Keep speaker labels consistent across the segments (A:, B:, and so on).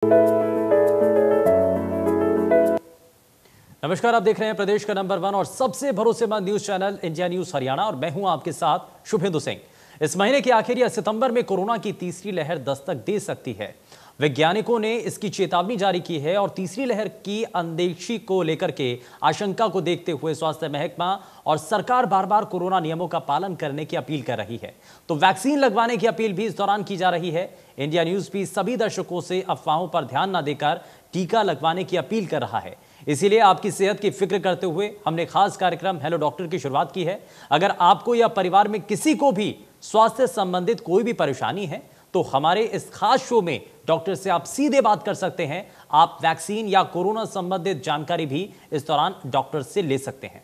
A: नमस्कार, आप देख रहे हैं प्रदेश का नंबर 1 और सबसे भरोसेमंद news channel India news Haryana और मैं हूं आपके साथ शुभेंदु सिंह। इस महीने के आखिर या सितंबर में कोरोना की तीसरी लहर दस्तक दे सकती है। वैज्ञानिकों ने इसकी चेतावनी जारी की है और तीसरी लहर की अनदेखी को लेकर के आशंका को देखते हुए स्वास्थ्य महकमा और सरकार बार बार कोरोना नियमों का पालन करने की अपील कर रही है। तो वैक्सीन लगवाने की अपील भी इस दौरान की जा रही है। इंडिया न्यूज भी सभी दर्शकों से अफवाहों पर ध्यान न देकर टीका लगवाने की अपील कर रहा है। इसीलिए आपकी सेहत की फिक्र करते हुए हमने खास कार्यक्रम हेलो डॉक्टर की शुरुआत की है। अगर आपको या परिवार में किसी को भी स्वास्थ्य संबंधित कोई भी परेशानी है तो हमारे इस खास शो में डॉक्टर से आप सीधे बात कर सकते हैं। आप वैक्सीन या कोरोना संबंधित जानकारी भी इस दौरान डॉक्टर से ले सकते हैं।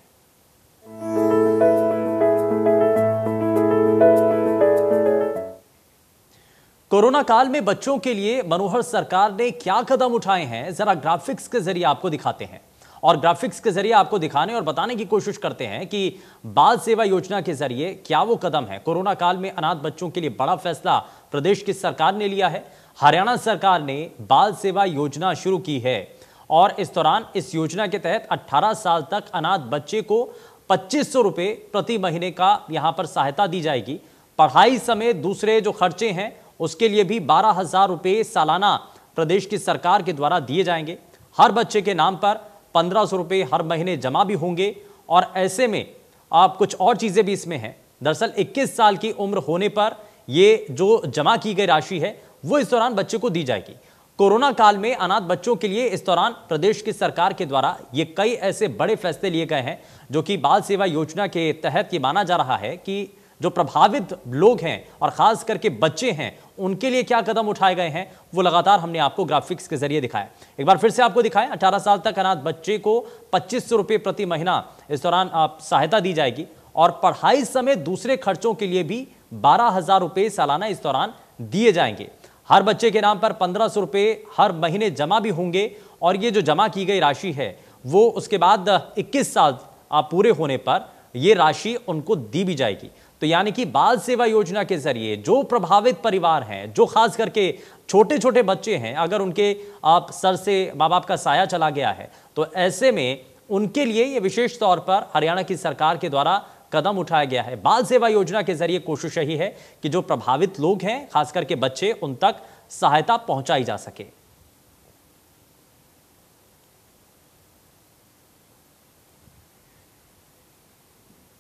A: कोरोना काल में बच्चों के लिए मनोहर सरकार ने क्या कदम उठाए हैं, जरा ग्राफिक्स के जरिए आपको दिखाते हैं और ग्राफिक्स के जरिए आपको दिखाने और बताने की कोशिश करते हैं कि बाल सेवा योजना के जरिए क्या वो कदम है। कोरोना काल में अनाथ बच्चों के लिए बड़ा फैसला प्रदेश की सरकार ने लिया है। हरियाणा सरकार ने बाल सेवा योजना शुरू की है और इस दौरान इस योजना के तहत 18 साल तक अनाथ बच्चे को 2500 रुपए प्रति महीने का यहां पर सहायता दी जाएगी। पढ़ाई समेत दूसरे जो खर्चे हैं उसके लिए भी 12,000 रुपए सालाना प्रदेश की सरकार के द्वारा दिए जाएंगे। हर बच्चे के नाम पर 1500 रुपए हर महीने जमा भी होंगे और ऐसे में आप कुछ और चीजें भी इसमें हैं। दरअसल 21 साल की उम्र होने पर ये जो जमा की गई राशि है वो इस दौरान बच्चे को दी जाएगी। कोरोना काल में अनाथ बच्चों के लिए इस दौरान प्रदेश की सरकार के द्वारा ये कई ऐसे बड़े फैसले लिए गए हैं जो कि बाल सेवा योजना के तहत ये माना जा रहा है कि जो प्रभावित लोग हैं और खास करके बच्चे हैं उनके लिए क्या कदम उठाए गए हैं वो लगातार हमने आपको ग्राफिक्स के जरिए दिखाया। एक बार फिर से आपको दिखाएं, 18 साल तक अनाथ बच्चे को 2500 रुपए प्रति महीना इस दौरान सहायता दी जाएगी और पढ़ाई समेत दूसरे खर्चों के लिए भी 12,000 रुपए सालाना इस दौरान दिए जाएंगे। हर बच्चे के नाम पर 1500 रुपए हर महीने जमा भी होंगे और ये जो जमा की गई राशि है वो उसके बाद 21 साल पूरे होने पर यह राशि उनको दी भी जाएगी। तो यानी कि बाल सेवा योजना के जरिए जो प्रभावित परिवार हैं, जो खास करके छोटे छोटे बच्चे हैं, अगर उनके सर से माँ बाप का साया चला गया है तो ऐसे में उनके लिए ये विशेष तौर पर हरियाणा की सरकार के द्वारा कदम उठाया गया है। बाल सेवा योजना के जरिए कोशिश यही है कि जो प्रभावित लोग हैं, खास करके बच्चे, उन तक सहायता पहुंचाई जा सके।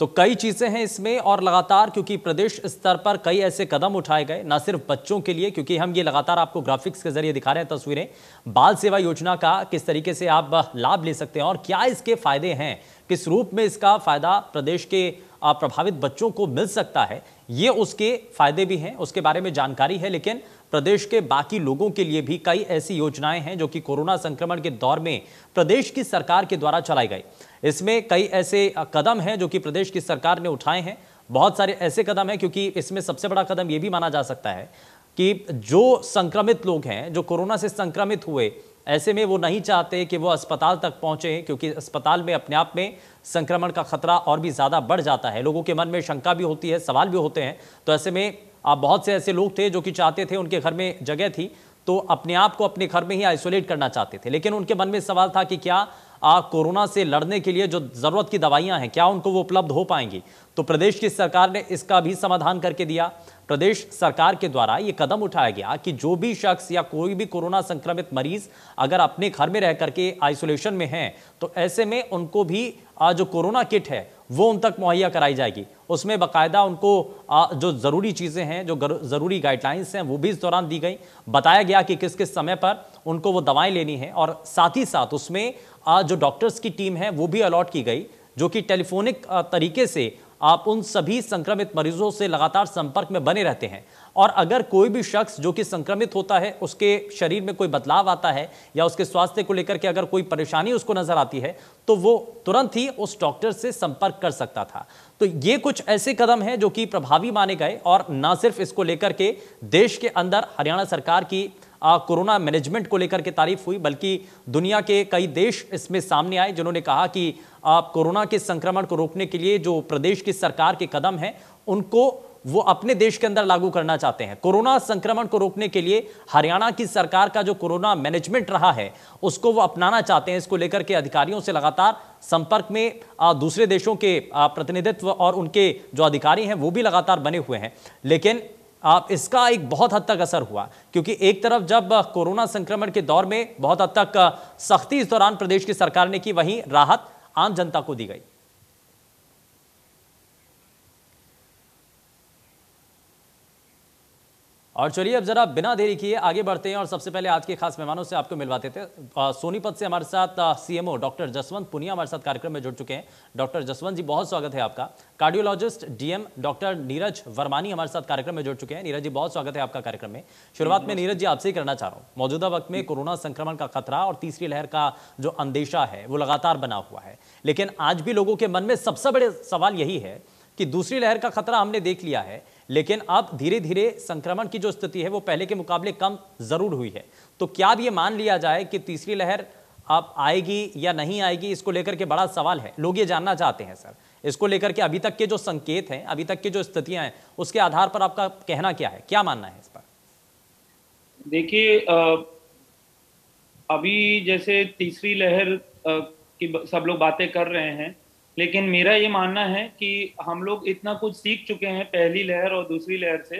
A: तो कई चीजें हैं इसमें और लगातार क्योंकि प्रदेश स्तर पर कई ऐसे कदम उठाए गए, ना सिर्फ बच्चों के लिए, क्योंकि हम ये लगातार आपको ग्राफिक्स के जरिए दिखा रहे हैं तस्वीरें बाल सेवा योजना का किस तरीके से आप लाभ ले सकते हैं और क्या इसके फायदे हैं, किस रूप में इसका फायदा प्रदेश के प्रभावित बच्चों को मिल सकता है, ये उसके फायदे भी हैं, उसके बारे में जानकारी है। लेकिन प्रदेश के बाकी लोगों के लिए भी कई ऐसी योजनाएं हैं जो कि कोरोना संक्रमण के दौर में प्रदेश की सरकार के द्वारा चलाई गई। इसमें कई ऐसे कदम हैं जो कि प्रदेश की सरकार ने उठाए हैं। बहुत सारे ऐसे कदम हैं क्योंकि इसमें सबसे बड़ा कदम यह भी माना जा सकता है कि जो संक्रमित लोग हैं, जो कोरोना से संक्रमित हुए, ऐसे में वो नहीं चाहते कि वो अस्पताल तक पहुंचे क्योंकि अस्पताल में अपने आप में संक्रमण का खतरा और भी ज्यादा बढ़ जाता है। लोगों के मन में शंका भी होती है, सवाल भी होते हैं। तो ऐसे में बहुत से ऐसे लोग थे जो कि चाहते थे, उनके घर में जगह थी तो अपने आप को अपने घर में ही आइसोलेट करना चाहते थे, लेकिन उनके मन में सवाल था कि क्या कोरोना से लड़ने के लिए जो जरूरत की दवाइयां हैं क्या उनको वो उपलब्ध हो पाएंगी। तो प्रदेश की सरकार ने इसका भी समाधान करके दिया। प्रदेश सरकार के द्वारा ये कदम उठाया गया कि जो भी शख्स या कोई भी कोरोना संक्रमित मरीज अगर अपने घर में रह करके आइसोलेशन में हैं तो ऐसे में उनको भी जो कोरोना किट है वो उन तक मुहैया कराई जाएगी। उसमें बाकायदा उनको जो जरूरी चीजें हैं, जो जरूरी गाइडलाइंस हैं वो भी इस दौरान दी गई। बताया गया कि किस किस समय पर उनको वो दवाएं लेनी है और साथ ही साथ उसमें जो डॉक्टर्स की टीम है वो भी अलॉट की गई जो कि टेलीफोनिक तरीके से आप उन सभी संक्रमित मरीजों से लगातार संपर्क में बने रहते हैं और अगर कोई भी शख्स जो कि संक्रमित होता है उसके शरीर में कोई बदलाव आता है या उसके स्वास्थ्य को लेकर के अगर कोई परेशानी उसको नजर आती है तो वो तुरंत ही उस डॉक्टर से संपर्क कर सकता था। तो ये कुछ ऐसे कदम हैं जो कि प्रभावी माने गए और ना सिर्फ इसको लेकर के देश के अंदर हरियाणा सरकार की कोरोना मैनेजमेंट को लेकर के तारीफ हुई, बल्कि दुनिया के कई देश इसमें सामने आए जिन्होंने कहा कि कोरोना के संक्रमण को रोकने के लिए जो प्रदेश की सरकार के कदम हैं उनको वो अपने देश के अंदर लागू करना चाहते हैं। कोरोना संक्रमण को रोकने के लिए हरियाणा की सरकार का जो कोरोना मैनेजमेंट रहा है उसको वो अपनाना चाहते हैं। इसको लेकर के अधिकारियों से लगातार संपर्क में दूसरे देशों के प्रतिनिधित्व और उनके जो अधिकारी हैं वो भी लगातार बने हुए हैं। लेकिन इसका एक बहुत हद तक असर हुआ, क्योंकि एक तरफ जब कोरोना संक्रमण के दौर में बहुत हद तक सख्ती इस दौरान प्रदेश की सरकार ने की, वहीं राहत आम जनता को दी गई। और चलिए अब जरा बिना देरी किए आगे बढ़ते हैं और सबसे पहले आज के खास मेहमानों से आपको मिलवाते थे। सोनीपत से हमारे साथ सीएमओ डॉक्टर जसवंत पुनिया हमारे साथ कार्यक्रम में जुड़ चुके हैं। डॉक्टर जसवंत जी, बहुत स्वागत है आपका। कार्डियोलॉजिस्ट डीएम डॉक्टर नीरज वर्मानी हमारे साथ कार्यक्रम में जुड़ चुके हैं। नीरज जी, बहुत स्वागत है आपका कार्यक्रम में। शुरुआत में नीरज जी आपसे ही करना चाह रहा हूँ, मौजूदा वक्त में कोरोना संक्रमण का खतरा और तीसरी लहर का जो अंदेशा है वो लगातार बना हुआ है, लेकिन आज भी लोगों के मन में सबसे बड़े सवाल यही है कि दूसरी लहर का खतरा हमने देख लिया है, लेकिन अब धीरे धीरे संक्रमण की जो स्थिति है वो पहले के मुकाबले कम जरूर हुई है। तो क्या अब ये मान लिया जाए कि तीसरी लहर अब आएगी या नहीं आएगी, इसको लेकर के बड़ा सवाल है। लोग ये जानना चाहते हैं सर, इसको लेकर के अभी तक के जो संकेत हैं, अभी तक की जो स्थितियां हैं, उसके आधार पर आपका कहना क्या है, क्या मानना है इस पर?
B: देखिए, अभी जैसे तीसरी लहर की सब लोग बातें कर रहे हैं, लेकिन मेरा ये मानना है कि हम लोग इतना कुछ सीख चुके हैं पहली लहर और दूसरी लहर से,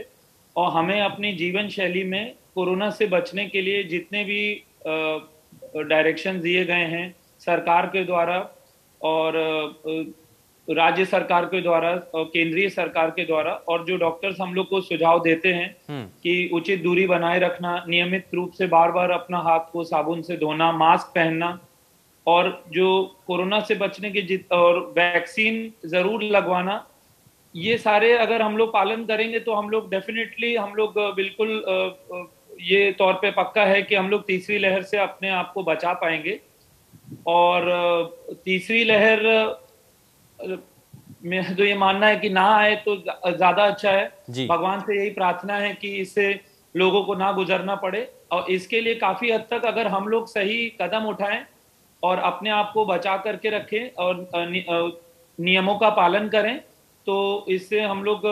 B: और हमें अपनी जीवन शैली में कोरोना से बचने के लिए जितने भी डायरेक्शन दिए गए हैं सरकार के द्वारा और राज्य सरकार के द्वारा और केंद्रीय सरकार के द्वारा, और जो डॉक्टर्स हम लोग को सुझाव देते हैं कि उचित दूरी बनाए रखना, नियमित रूप से बार बार अपना हाथ को साबुन से धोना, मास्क पहनना, और जो कोरोना से बचने के और वैक्सीन जरूर लगवाना, ये सारे अगर हम लोग पालन करेंगे तो हम लोग डेफिनेटली, हम लोग बिल्कुल ये तौर पे पक्का है कि हम लोग तीसरी लहर से अपने आप को बचा पाएंगे। और तीसरी लहर में तो ये मानना है कि ना आए तो ज्यादा अच्छा है। भगवान से यही प्रार्थना है कि इससे लोगों को ना गुजरना पड़े, और इसके लिए काफी हद तक अगर हम लोग सही कदम उठाएं और अपने आप को बचा करके रखें और नियमों का पालन करें, तो इससे हम लोग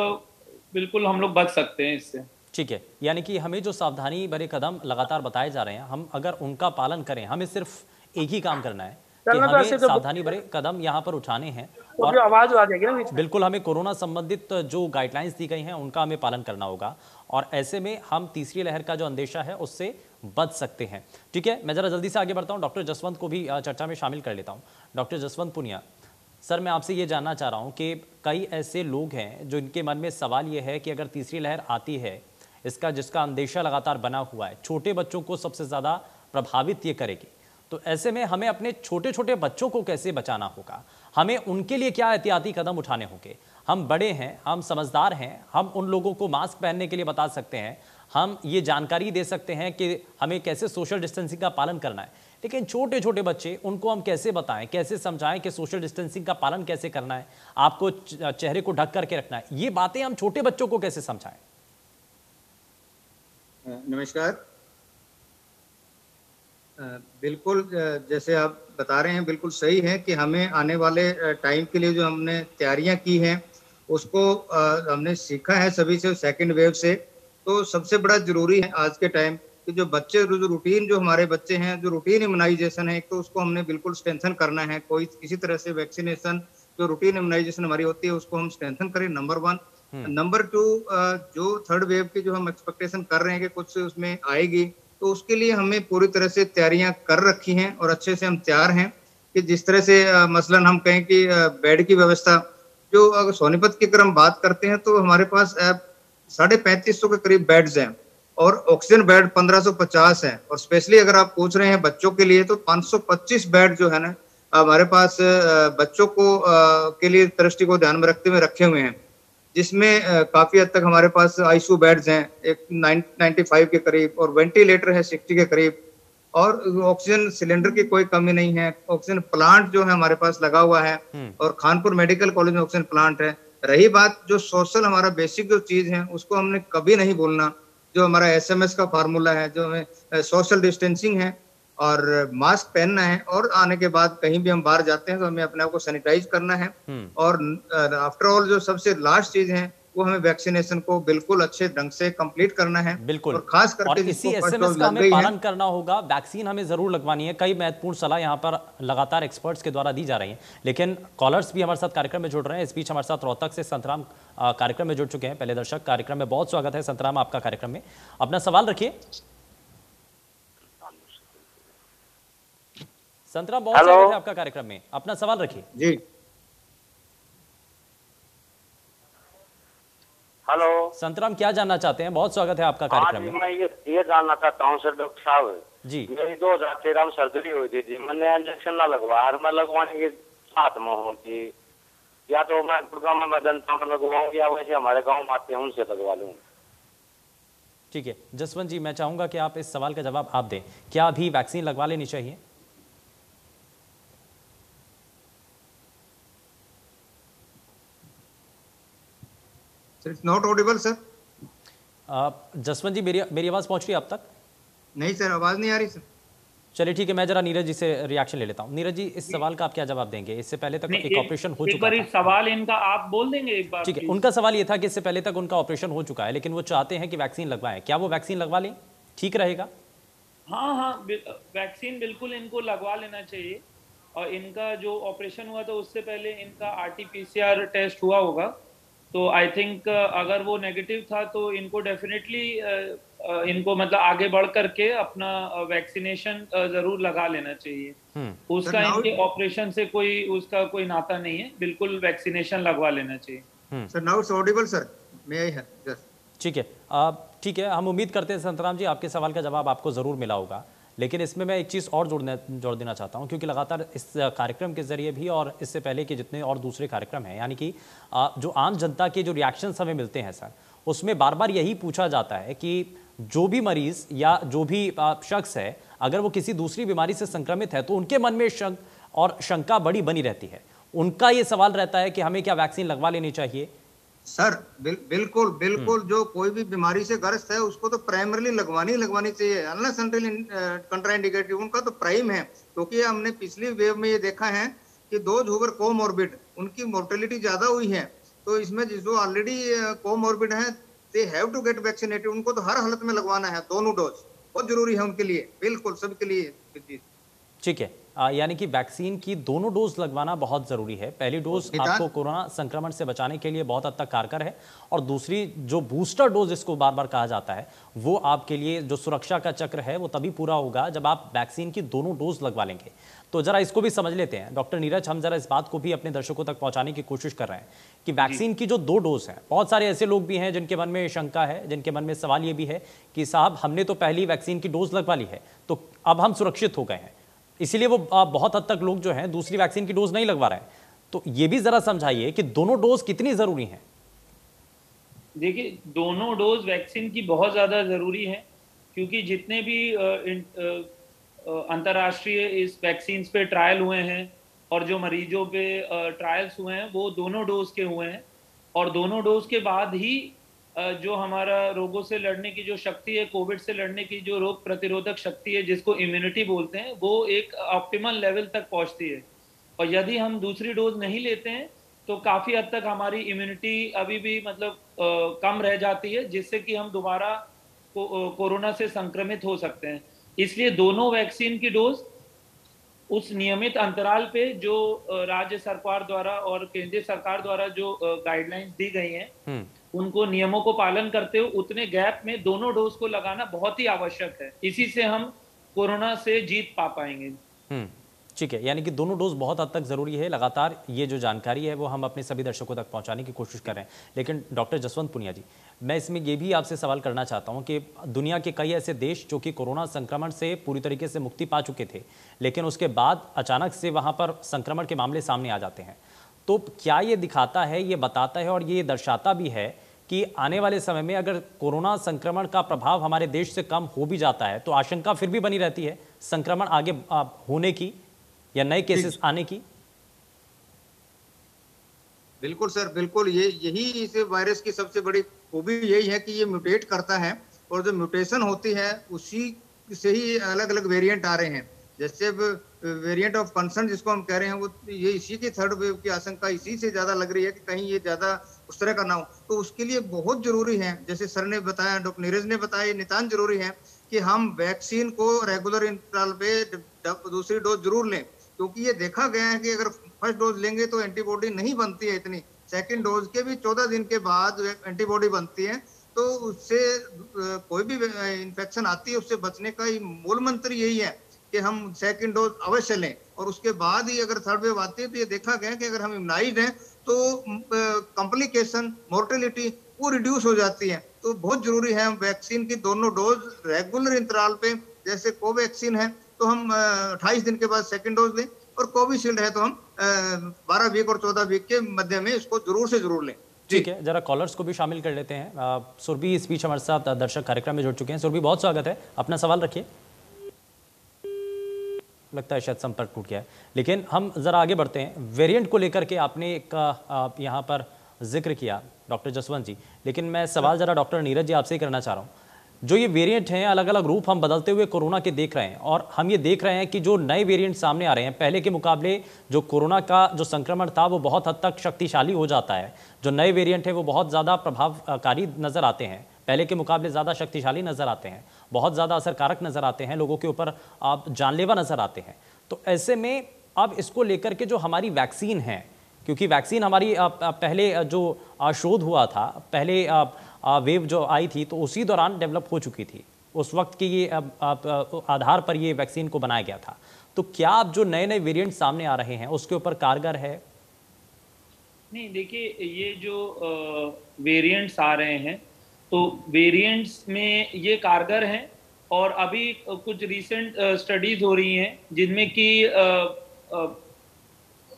B: बिल्कुल हम लोग बच सकते हैं इससे।
A: ठीक है, यानी कि हमें जो सावधानी भरे कदम लगातार बताए जा रहे हैं, हम अगर उनका पालन करें, हमें सिर्फ एक ही काम करना है कि हमें सावधानी भरे कदम यहाँ पर उठाने हैं और
C: आवाज आ जाएगी ना,
A: बिल्कुल हमें कोरोना संबंधित जो गाइडलाइंस दी गई हैं उनका हमें पालन करना होगा, और ऐसे में हम तीसरी लहर का जो अंदेशा है उससे बच सकते हैं। ठीक है, मैं जरा जल्दी से आगे बढ़ता हूँ, डॉक्टर जसवंत को भी चर्चा में शामिल कर लेता हूँ। डॉक्टर जसवंत पुनिया सर, मैं आपसे ये जानना चाह रहा हूँ कि कई ऐसे लोग हैं जो इनके मन में सवाल ये है कि अगर तीसरी लहर आती है, जिसका अंदेशा लगातार बना हुआ है, छोटे बच्चों को सबसे ज़्यादा प्रभावित ये करेगी, तो ऐसे में हमें अपने छोटे छोटे बच्चों को कैसे बचाना होगा, हमें उनके लिए क्या एहतियाती कदम उठाने होंगे? हम बड़े हैं, हम समझदार हैं, हम उन लोगों को मास्क पहनने के लिए बता सकते हैं, हम ये जानकारी दे सकते हैं कि हमें कैसे सोशल डिस्टेंसिंग का पालन करना है, लेकिन छोटे छोटे बच्चे, उनको हम कैसे बताएं, कैसे समझाएं कि सोशल डिस्टेंसिंग का पालन कैसे करना है, आपको चेहरे को ढक करके रखना है, ये बातें हम छोटे बच्चों को कैसे समझाएं?
D: नमस्कार। बिल्कुल जैसे आप बता रहे हैं, बिल्कुल सही है कि हमें आने वाले टाइम के लिए जो हमने तैयारियां की हैं उसको हमने सीखा है सभी से, सेकंड वेव से। तो सबसे बड़ा जरूरी है आज के टाइम कि जो बच्चे जो रूटीन, जो हमारे बच्चे हैं, जो रूटीन इम्यूनाइजेशन है, तो उसको हमने बिल्कुल स्ट्रेंथन करना है। कोई किसी तरह से वैक्सीनेशन, जो रूटीन इम्यूनाइजेशन हमारी होती है, उसको हम स्ट्रेंथन करें, नंबर 1। नंबर 2, जो थर्ड वेव की जो हम एक्सपेक्टेशन कर रहे हैं कि कुछ उसमें आएगी, तो उसके लिए हमें पूरी तरह से तैयारियां कर रखी हैं और अच्छे से हम तैयार हैं कि जिस तरह से मसलन हम कहें कि बेड की व्यवस्था, जो अगर सोनीपत की अगर हम बात करते हैं तो हमारे पास 3550 के करीब बेड्स हैं और ऑक्सीजन बेड 1550 है, और स्पेशली अगर आप पूछ रहे हैं बच्चों के लिए तो 525 बेड जो है ना हमारे पास बच्चों को के लिए दृष्टि को ध्यान में रखते हुए रखे हुए हैं, जिसमें काफी हद तक हमारे पास आईसीयू बेड्स हैं एक 95 के करीब, और वेंटिलेटर है 60 के करीब, और ऑक्सीजन सिलेंडर की कोई कमी नहीं है। ऑक्सीजन प्लांट जो है हमारे पास लगा हुआ है, और खानपुर मेडिकल कॉलेज में ऑक्सीजन प्लांट है। रही बात जो सोशल, हमारा बेसिक जो चीज है उसको हमने कभी नहीं भूलना, जो हमारा SMS का फार्मूला है, जो हमें सोशल डिस्टेंसिंग है और मास्क पहनना है, और आने के बाद कहीं भी हम बाहर जाते हैं तो हमें अपने आप को सैनिटाइज करना है। और आफ्टर ऑल जो सबसे लास्ट चीज है वो हमें वैक्सीनेशन को बिल्कुल अच्छे ढंग से कंप्लीट करना है।
A: बिल्कुल,
D: और खास
A: और
D: करके
A: इसी
D: जिसको फर्स्ट
A: एसएमएस
D: डोज
A: का
D: लग
A: हमें
D: गई है।
A: पालन करना होगा। वैक्सीन हमें जरूर लगवानी है। कई महत्वपूर्ण सलाह यहाँ पर लगातार एक्सपर्ट्स के द्वारा दी जा रही हैं, लेकिन कॉलर्स भी हमारे साथ कार्यक्रम में जुड़ रहे हैं। इस बीच हमारे साथ रोहतक से संतराम कार्यक्रम में जुड़ चुके हैं। पहले दर्शक कार्यक्रम में बहुत स्वागत है संतराम आपका कार्यक्रम में। अपना सवाल रखिए। संतराम, बहुत स्वागत है आपका कार्यक्रम में। अपना सवाल रखिए
D: जी।
C: हेलो
A: संतराम, क्या जानना चाहते हैं? बहुत स्वागत है आपका कार्यक्रम में।
C: मैं ये जानना चाहता हूँ सर डॉक्टर साहब
A: जी,
C: मेरी 2013 में सर्जरी हुई थी जी। मैंने इंजेक्शन ना लगवाया, मैं लगवाने के साथ में हूँ जी। या तो मैं गुड़गांव में जनता में लगवाऊँ या वैसे हमारे गाँव में आते हैं उनसे लगवा लूँ।
A: ठीक है जसवंत जी, मैं चाहूंगा कि आप इस सवाल का जवाब आप दें। क्या अभी वैक्सीन लगवा लेनी चाहिए?
D: It's not audible sir.
A: Jaswant ji, मेरी आवाज पहुंच रही है अब तक?
D: नहीं सर, आवाज नहीं आ रही सर।
A: चलिए ठीक है, मैं जरा नीरज जी से रिएक्शन ले लेता हूं। नीरज जी, इस सवाल का आप क्या जवाब देंगे? इससे पहले तक एक ऑपरेशन हो
B: एक
A: चुका
B: बार
A: था।
B: सवाल इनका आप बोल देंगे एक बार?
A: ठीक है, उनका सवाल ये था कि इससे पहले तक उनका ऑपरेशन हो चुका है, लेकिन वो चाहते हैं कि वैक्सीन लगवाएं। क्या वो वैक्सीन लगवा लें? ठीक रहेगा?
B: हाँ हाँ, वैक्सीन बिल्कुल इनको लगवा लेना चाहिए। और इनका जो ऑपरेशन हुआ था उससे पहले इनका आरटीपीसीआर टेस्ट हुआ होगा, तो आई थिंक अगर वो नेगेटिव था तो इनको डेफिनेटली इनको मतलब आगे बढ़ करके अपना वैक्सीनेशन जरूर लगा लेना चाहिए। उसका इनके ऑपरेशन से उसका कोई नाता नहीं है, बिल्कुल वैक्सीनेशन लगवा लेना चाहिए।
D: Sir now it's Audible sir, may I have?
A: ठीक है, ठीक है, हम उम्मीद करते हैं संतराम जी आपके सवाल का जवाब आपको जरूर मिला होगा। लेकिन इसमें मैं एक चीज़ और जोड़ देना चाहता हूं, क्योंकि लगातार इस कार्यक्रम के जरिए भी और इससे पहले के जितने और दूसरे कार्यक्रम हैं, यानी कि जो आम जनता के जो रिएक्शंस हमें मिलते हैं सर, उसमें बार बार यही पूछा जाता है कि जो भी मरीज या जो भी शख्स है, अगर वो किसी दूसरी बीमारी से संक्रमित है तो उनके मन में शक और शंका बड़ी बनी रहती है। उनका ये सवाल रहता है कि हमें क्या वैक्सीन लगवा लेनी चाहिए? सर
D: बिल्कुल बिल्कुल, जो कोई भी बीमारी से ग्रस्त है उसको तो प्राइमरली लगवानी चाहिए, अनलेस अनटिल कंट्राइंडिकेटेड। उनका तो प्राइम है, क्योंकि हमने पिछली वेव में ये देखा है कि दोज हु वर कोमॉर्बिड उनकी मोर्टेलिटी ज्यादा हुई है। तो इसमें जो ऑलरेडी कोमॉर्बिड है they have to get vaccinated. उनको तो हर हालत में लगवाना है, दोनों डोज बहुत जरूरी है उनके लिए, बिल्कुल सबके लिए। ठीक है,
A: यानी कि वैक्सीन की दोनों डोज लगवाना बहुत जरूरी है। पहली डोज आपको कोरोना संक्रमण से बचाने के लिए बहुत हद तक कारगर है, और दूसरी जो बूस्टर डोज जिसको बार बार कहा जाता है, वो आपके लिए जो सुरक्षा का चक्र है वो तभी पूरा होगा जब आप वैक्सीन की दोनों डोज लगवा लेंगे। तो जरा इसको भी समझ लेते हैं डॉक्टर नीरज, हम जरा इस बात को भी अपने दर्शकों तक पहुंचाने की कोशिश कर रहे हैं कि वैक्सीन की जो 2 डोज है, बहुत सारे ऐसे लोग भी हैं जिनके मन में शंका है, जिनके मन में सवाल ये भी है कि साहब हमने तो पहली वैक्सीन की डोज लगवा ली है तो अब हम सुरक्षित हो गए हैं, इसीलिए वो बहुत हद तक लोग जो हैं दूसरी वैक्सीन की डोज नहीं लगवा रहे हैं। तो ये भी जरा समझाइए कि दोनों डोज कितनी जरूरी हैं?
B: देखिए, दोनों डोज वैक्सीन की बहुत ज्यादा जरूरी है, क्योंकि जितने भी अंतर्राष्ट्रीय इस वैक्सीन पे ट्रायल हुए हैं और जो मरीजों पे ट्रायल्स हुए हैं वो दोनों डोज के हुए हैं, और दोनों डोज के बाद ही जो हमारा रोगों से लड़ने की जो शक्ति है, कोविड से लड़ने की जो रोग प्रतिरोधक शक्ति है जिसको इम्यूनिटी बोलते हैं, वो एक ऑप्टिमल लेवल तक पहुंचती है। और यदि हम दूसरी डोज नहीं लेते हैं तो काफी हद तक हमारी इम्यूनिटी अभी भी मतलब कम रह जाती है, जिससे कि हम दोबारा कोरोना से संक्रमित हो सकते हैं। इसलिए दोनों वैक्सीन की डोज उस नियमित अंतराल पे जो राज्य सरकार द्वारा और केंद्रीय सरकार द्वारा जो गाइडलाइंस दी गई हैं, उनको नियमों को पालन करते हुए उतने गैप में दोनों डोज को लगाना बहुत ही आवश्यक है। इसी से हम कोरोना से जीत पा पाएंगे।
A: ठीक है, यानी कि दोनों डोज बहुत हद तक जरूरी है। लगातार ये जो जानकारी है वो हम अपने सभी दर्शकों तक पहुंचाने की कोशिश कर रहे हैं। लेकिन डॉक्टर जसवंत पुनिया जी, मैं इसमें ये भी आपसे सवाल करना चाहता हूं कि दुनिया के कई ऐसे देश जो कि कोरोना संक्रमण से पूरी तरीके से मुक्ति पा चुके थे, लेकिन उसके बाद अचानक से वहां पर संक्रमण के मामले सामने आ जाते हैं, तो क्या ये दिखाता है, ये बताता है और ये दर्शाता भी है कि आने वाले समय में अगर कोरोना संक्रमण का प्रभाव हमारे देश से कम हो भी जाता है तो आशंका फिर भी बनी रहती है संक्रमण आगे होने की या नए केसेस आने की?
D: बिल्कुल सर, बिल्कुल। यही इस वायरस की सबसे बड़ी खूबी यही है कि ये म्यूटेट करता है, और जो म्यूटेशन होती है उसी से ही अलग अलग वेरिएंट आ रहे हैं। जैसे वेरिएंट ऑफ कंसर्न जिसको हम कह रहे हैं, वो ये इसी की थर्ड वेव की आशंका इसी से ज्यादा लग रही है कि कहीं ये ज्यादा उस तरह का ना हो। तो उसके लिए बहुत जरूरी है, जैसे सर ने बताया, डॉक्टर नीरज ने बताया, नितांत जरूरी है कि हम वैक्सीन को रेगुलर इंटरवल पे दूसरी डोज जरूर लें, क्योंकि ये देखा गया है कि अगर फर्स्ट डोज लेंगे तो एंटीबॉडी नहीं बनती है इतनी, सेकंड डोज के भी 14 दिन के बाद एंटीबॉडी बनती है। तो उससे कोई भी इन्फेक्शन आती है उससे बचने का ही मूल मंत्र यही है कि हम सेकंड डोज अवश्य लें, और उसके बाद ही अगर थर्ड वेव आती है तो ये देखा गया कि अगर हम इम्यूनाइज्ड हैं तो कॉम्प्लिकेशन, मोर्टेलिटी वो रिड्यूस हो जाती है। तो बहुत जरूरी है हम वैक्सीन की दोनों डोज रेगुलर इंतराल पे, जैसे कोवैक्सीन है तो हम 28 दिन के बाद सेकंड डोज लें, और कोविशील्ड है तो हम 12 वीक और 14 वीक के मध्य में इसको जरूर से जरूर लें।
A: ठीक है, जरा कॉलर्स को भी शामिल कर लेते हैं। सुरभि इस बीच हमारे साथ दर्शक कार्यक्रम में जुड़ चुके हैं। सुरभि, बहुत स्वागत है, अपना सवाल रखिए। लगता है शायद संपर्क टूट गया है, लेकिन हम जरा आगे बढ़ते हैं। वेरिएंट को लेकर के आपने एक यहाँ पर जिक्र किया डॉक्टर जसवंत जी, लेकिन मैं सवाल जरा डॉक्टर नीरज जी आपसे ही करना चाह रहा हूँ। जो ये वेरिएंट हैं, अलग अलग रूप हम बदलते हुए कोरोना के देख रहे हैं, और हम ये देख रहे हैं कि जो नए वेरिएंट सामने आ रहे हैं, पहले के मुकाबले जो कोरोना का जो संक्रमण था वो बहुत हद तक शक्तिशाली हो जाता है। जो नए वेरिएंट है वो बहुत ज़्यादा प्रभावकारी नज़र आते हैं, पहले के मुकाबले ज़्यादा शक्तिशाली नज़र आते हैं, बहुत ज़्यादा असरकारक नज़र आते हैं, लोगों के ऊपर आप जानलेवा नज़र आते हैं। तो ऐसे में अब इसको लेकर के जो हमारी वैक्सीन है, क्योंकि वैक्सीन हमारी पहले जो शोध हुआ था, पहले वेव जो आई थी तो उसी दौरान डेवलप हो चुकी थी, उस वक्त की ये आधार पर ये वैक्सीन को बनाया गया था। तो क्या अब जो नए नए वेरिएंट सामने आ रहे हैं उसके ऊपर कारगर है?
B: नहीं, देखिए, ये जो वेरिएंट्स आ रहे हैं तो वेरिएंट्स में ये कारगर हैं, और अभी कुछ रीसेंट स्टडीज हो रही हैं जिनमें कि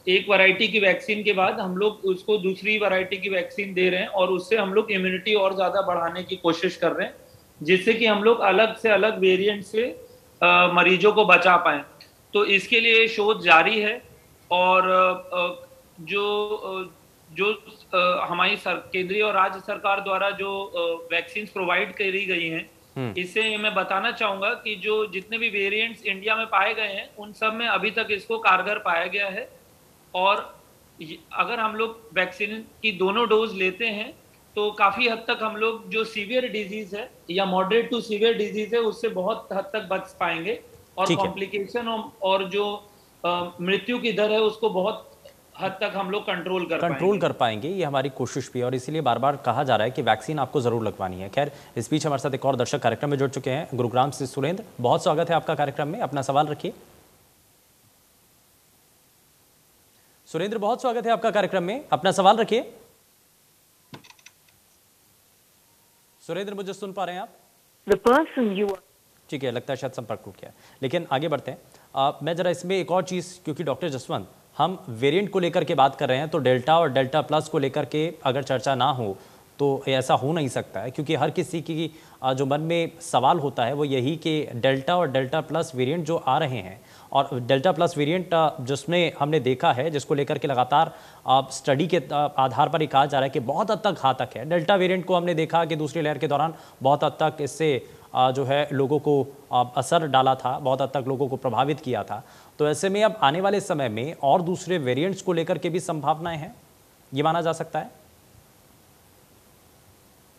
B: एक वैरायटी की वैक्सीन के बाद हम लोग उसको दूसरी वैरायटी की वैक्सीन दे रहे हैं, और उससे हम लोग इम्यूनिटी और ज़्यादा बढ़ाने की कोशिश कर रहे हैं, जिससे कि हम लोग अलग से अलग वेरिएंट से मरीजों को बचा पाएँ। तो इसके लिए शोध जारी है, और जो हमारी केंद्रीय और राज्य सरकार द्वारा जो वैक्सीन प्रोवाइड करी गई हैं, इससे मैं बताना चाहूँगा कि जो जितने भी वेरिएंट्स इंडिया में पाए गए हैं उन सब में अभी तक इसको कारगर पाया गया है। और अगर हम लोग वैक्सीन की दोनों डोज लेते हैं तो काफ़ी हद तक हम लोग जो सीवियर डिजीज है या मॉडरेट टू सीवियर डिजीज है उससे बहुत हद तक बच पाएंगे, और कॉम्प्लिकेशन और जो मृत्यु की दर है उसको बहुत हद तक हम लोग कंट्रोल कर पाएंगे।
A: ये हमारी कोशिश भी है, और इसीलिए बार बार कहा जा रहा है कि वैक्सीन आपको जरूर लगवानी है। खैर, इस बीच हमारे साथ एक और दर्शक कार्यक्रम में जुड़ चुके हैं, गुरुग्राम से सुरेंद्र। बहुत स्वागत है आपका कार्यक्रम में, अपना सवाल रखिए। सुरेंद्र, बहुत स्वागत है आपका कार्यक्रम में, अपना सवाल रखिए। सुरेंद्र, मुझे सुन पा रहे हैं आप? ठीक है, लगता है शायद संपर्क टूट गया, लेकिन आगे बढ़ते हैं। मैं जरा इसमें एक और चीज़, क्योंकि डॉक्टर जसवंत, हम वेरिएंट को लेकर के बात कर रहे हैं, तो डेल्टा और डेल्टा प्लस को लेकर के अगर चर्चा ना हो तो ऐसा हो नहीं सकता है, क्योंकि हर किसी की जो मन में सवाल होता है वो यही कि डेल्टा और डेल्टा प्लस वेरिएंट जो आ रहे हैं, और डेल्टा प्लस वेरिएंट जिसमें हमने देखा है, जिसको लेकर के लगातार स्टडी के आधार पर ही कहा जा रहा है कि बहुत हद तक घातक है। डेल्टा वेरिएंट को हमने देखा कि दूसरी लहर के दौरान बहुत हद तक इससे जो है लोगों को असर डाला था, बहुत हद तक लोगों को प्रभावित किया था। तो ऐसे में अब आने वाले समय में और दूसरे वेरिएंट्स को लेकर के भी संभावनाएं हैं, ये माना जा सकता है?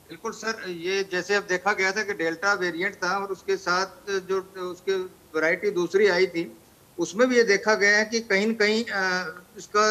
D: बिल्कुल सर, ये जैसे अब देखा गया था कि डेल्टा वेरिएंट था और उसके साथ जो उसके वैरायटी दूसरी आई थी, उसमें भी ये देखा गया है कि कहीं न कहीं इसका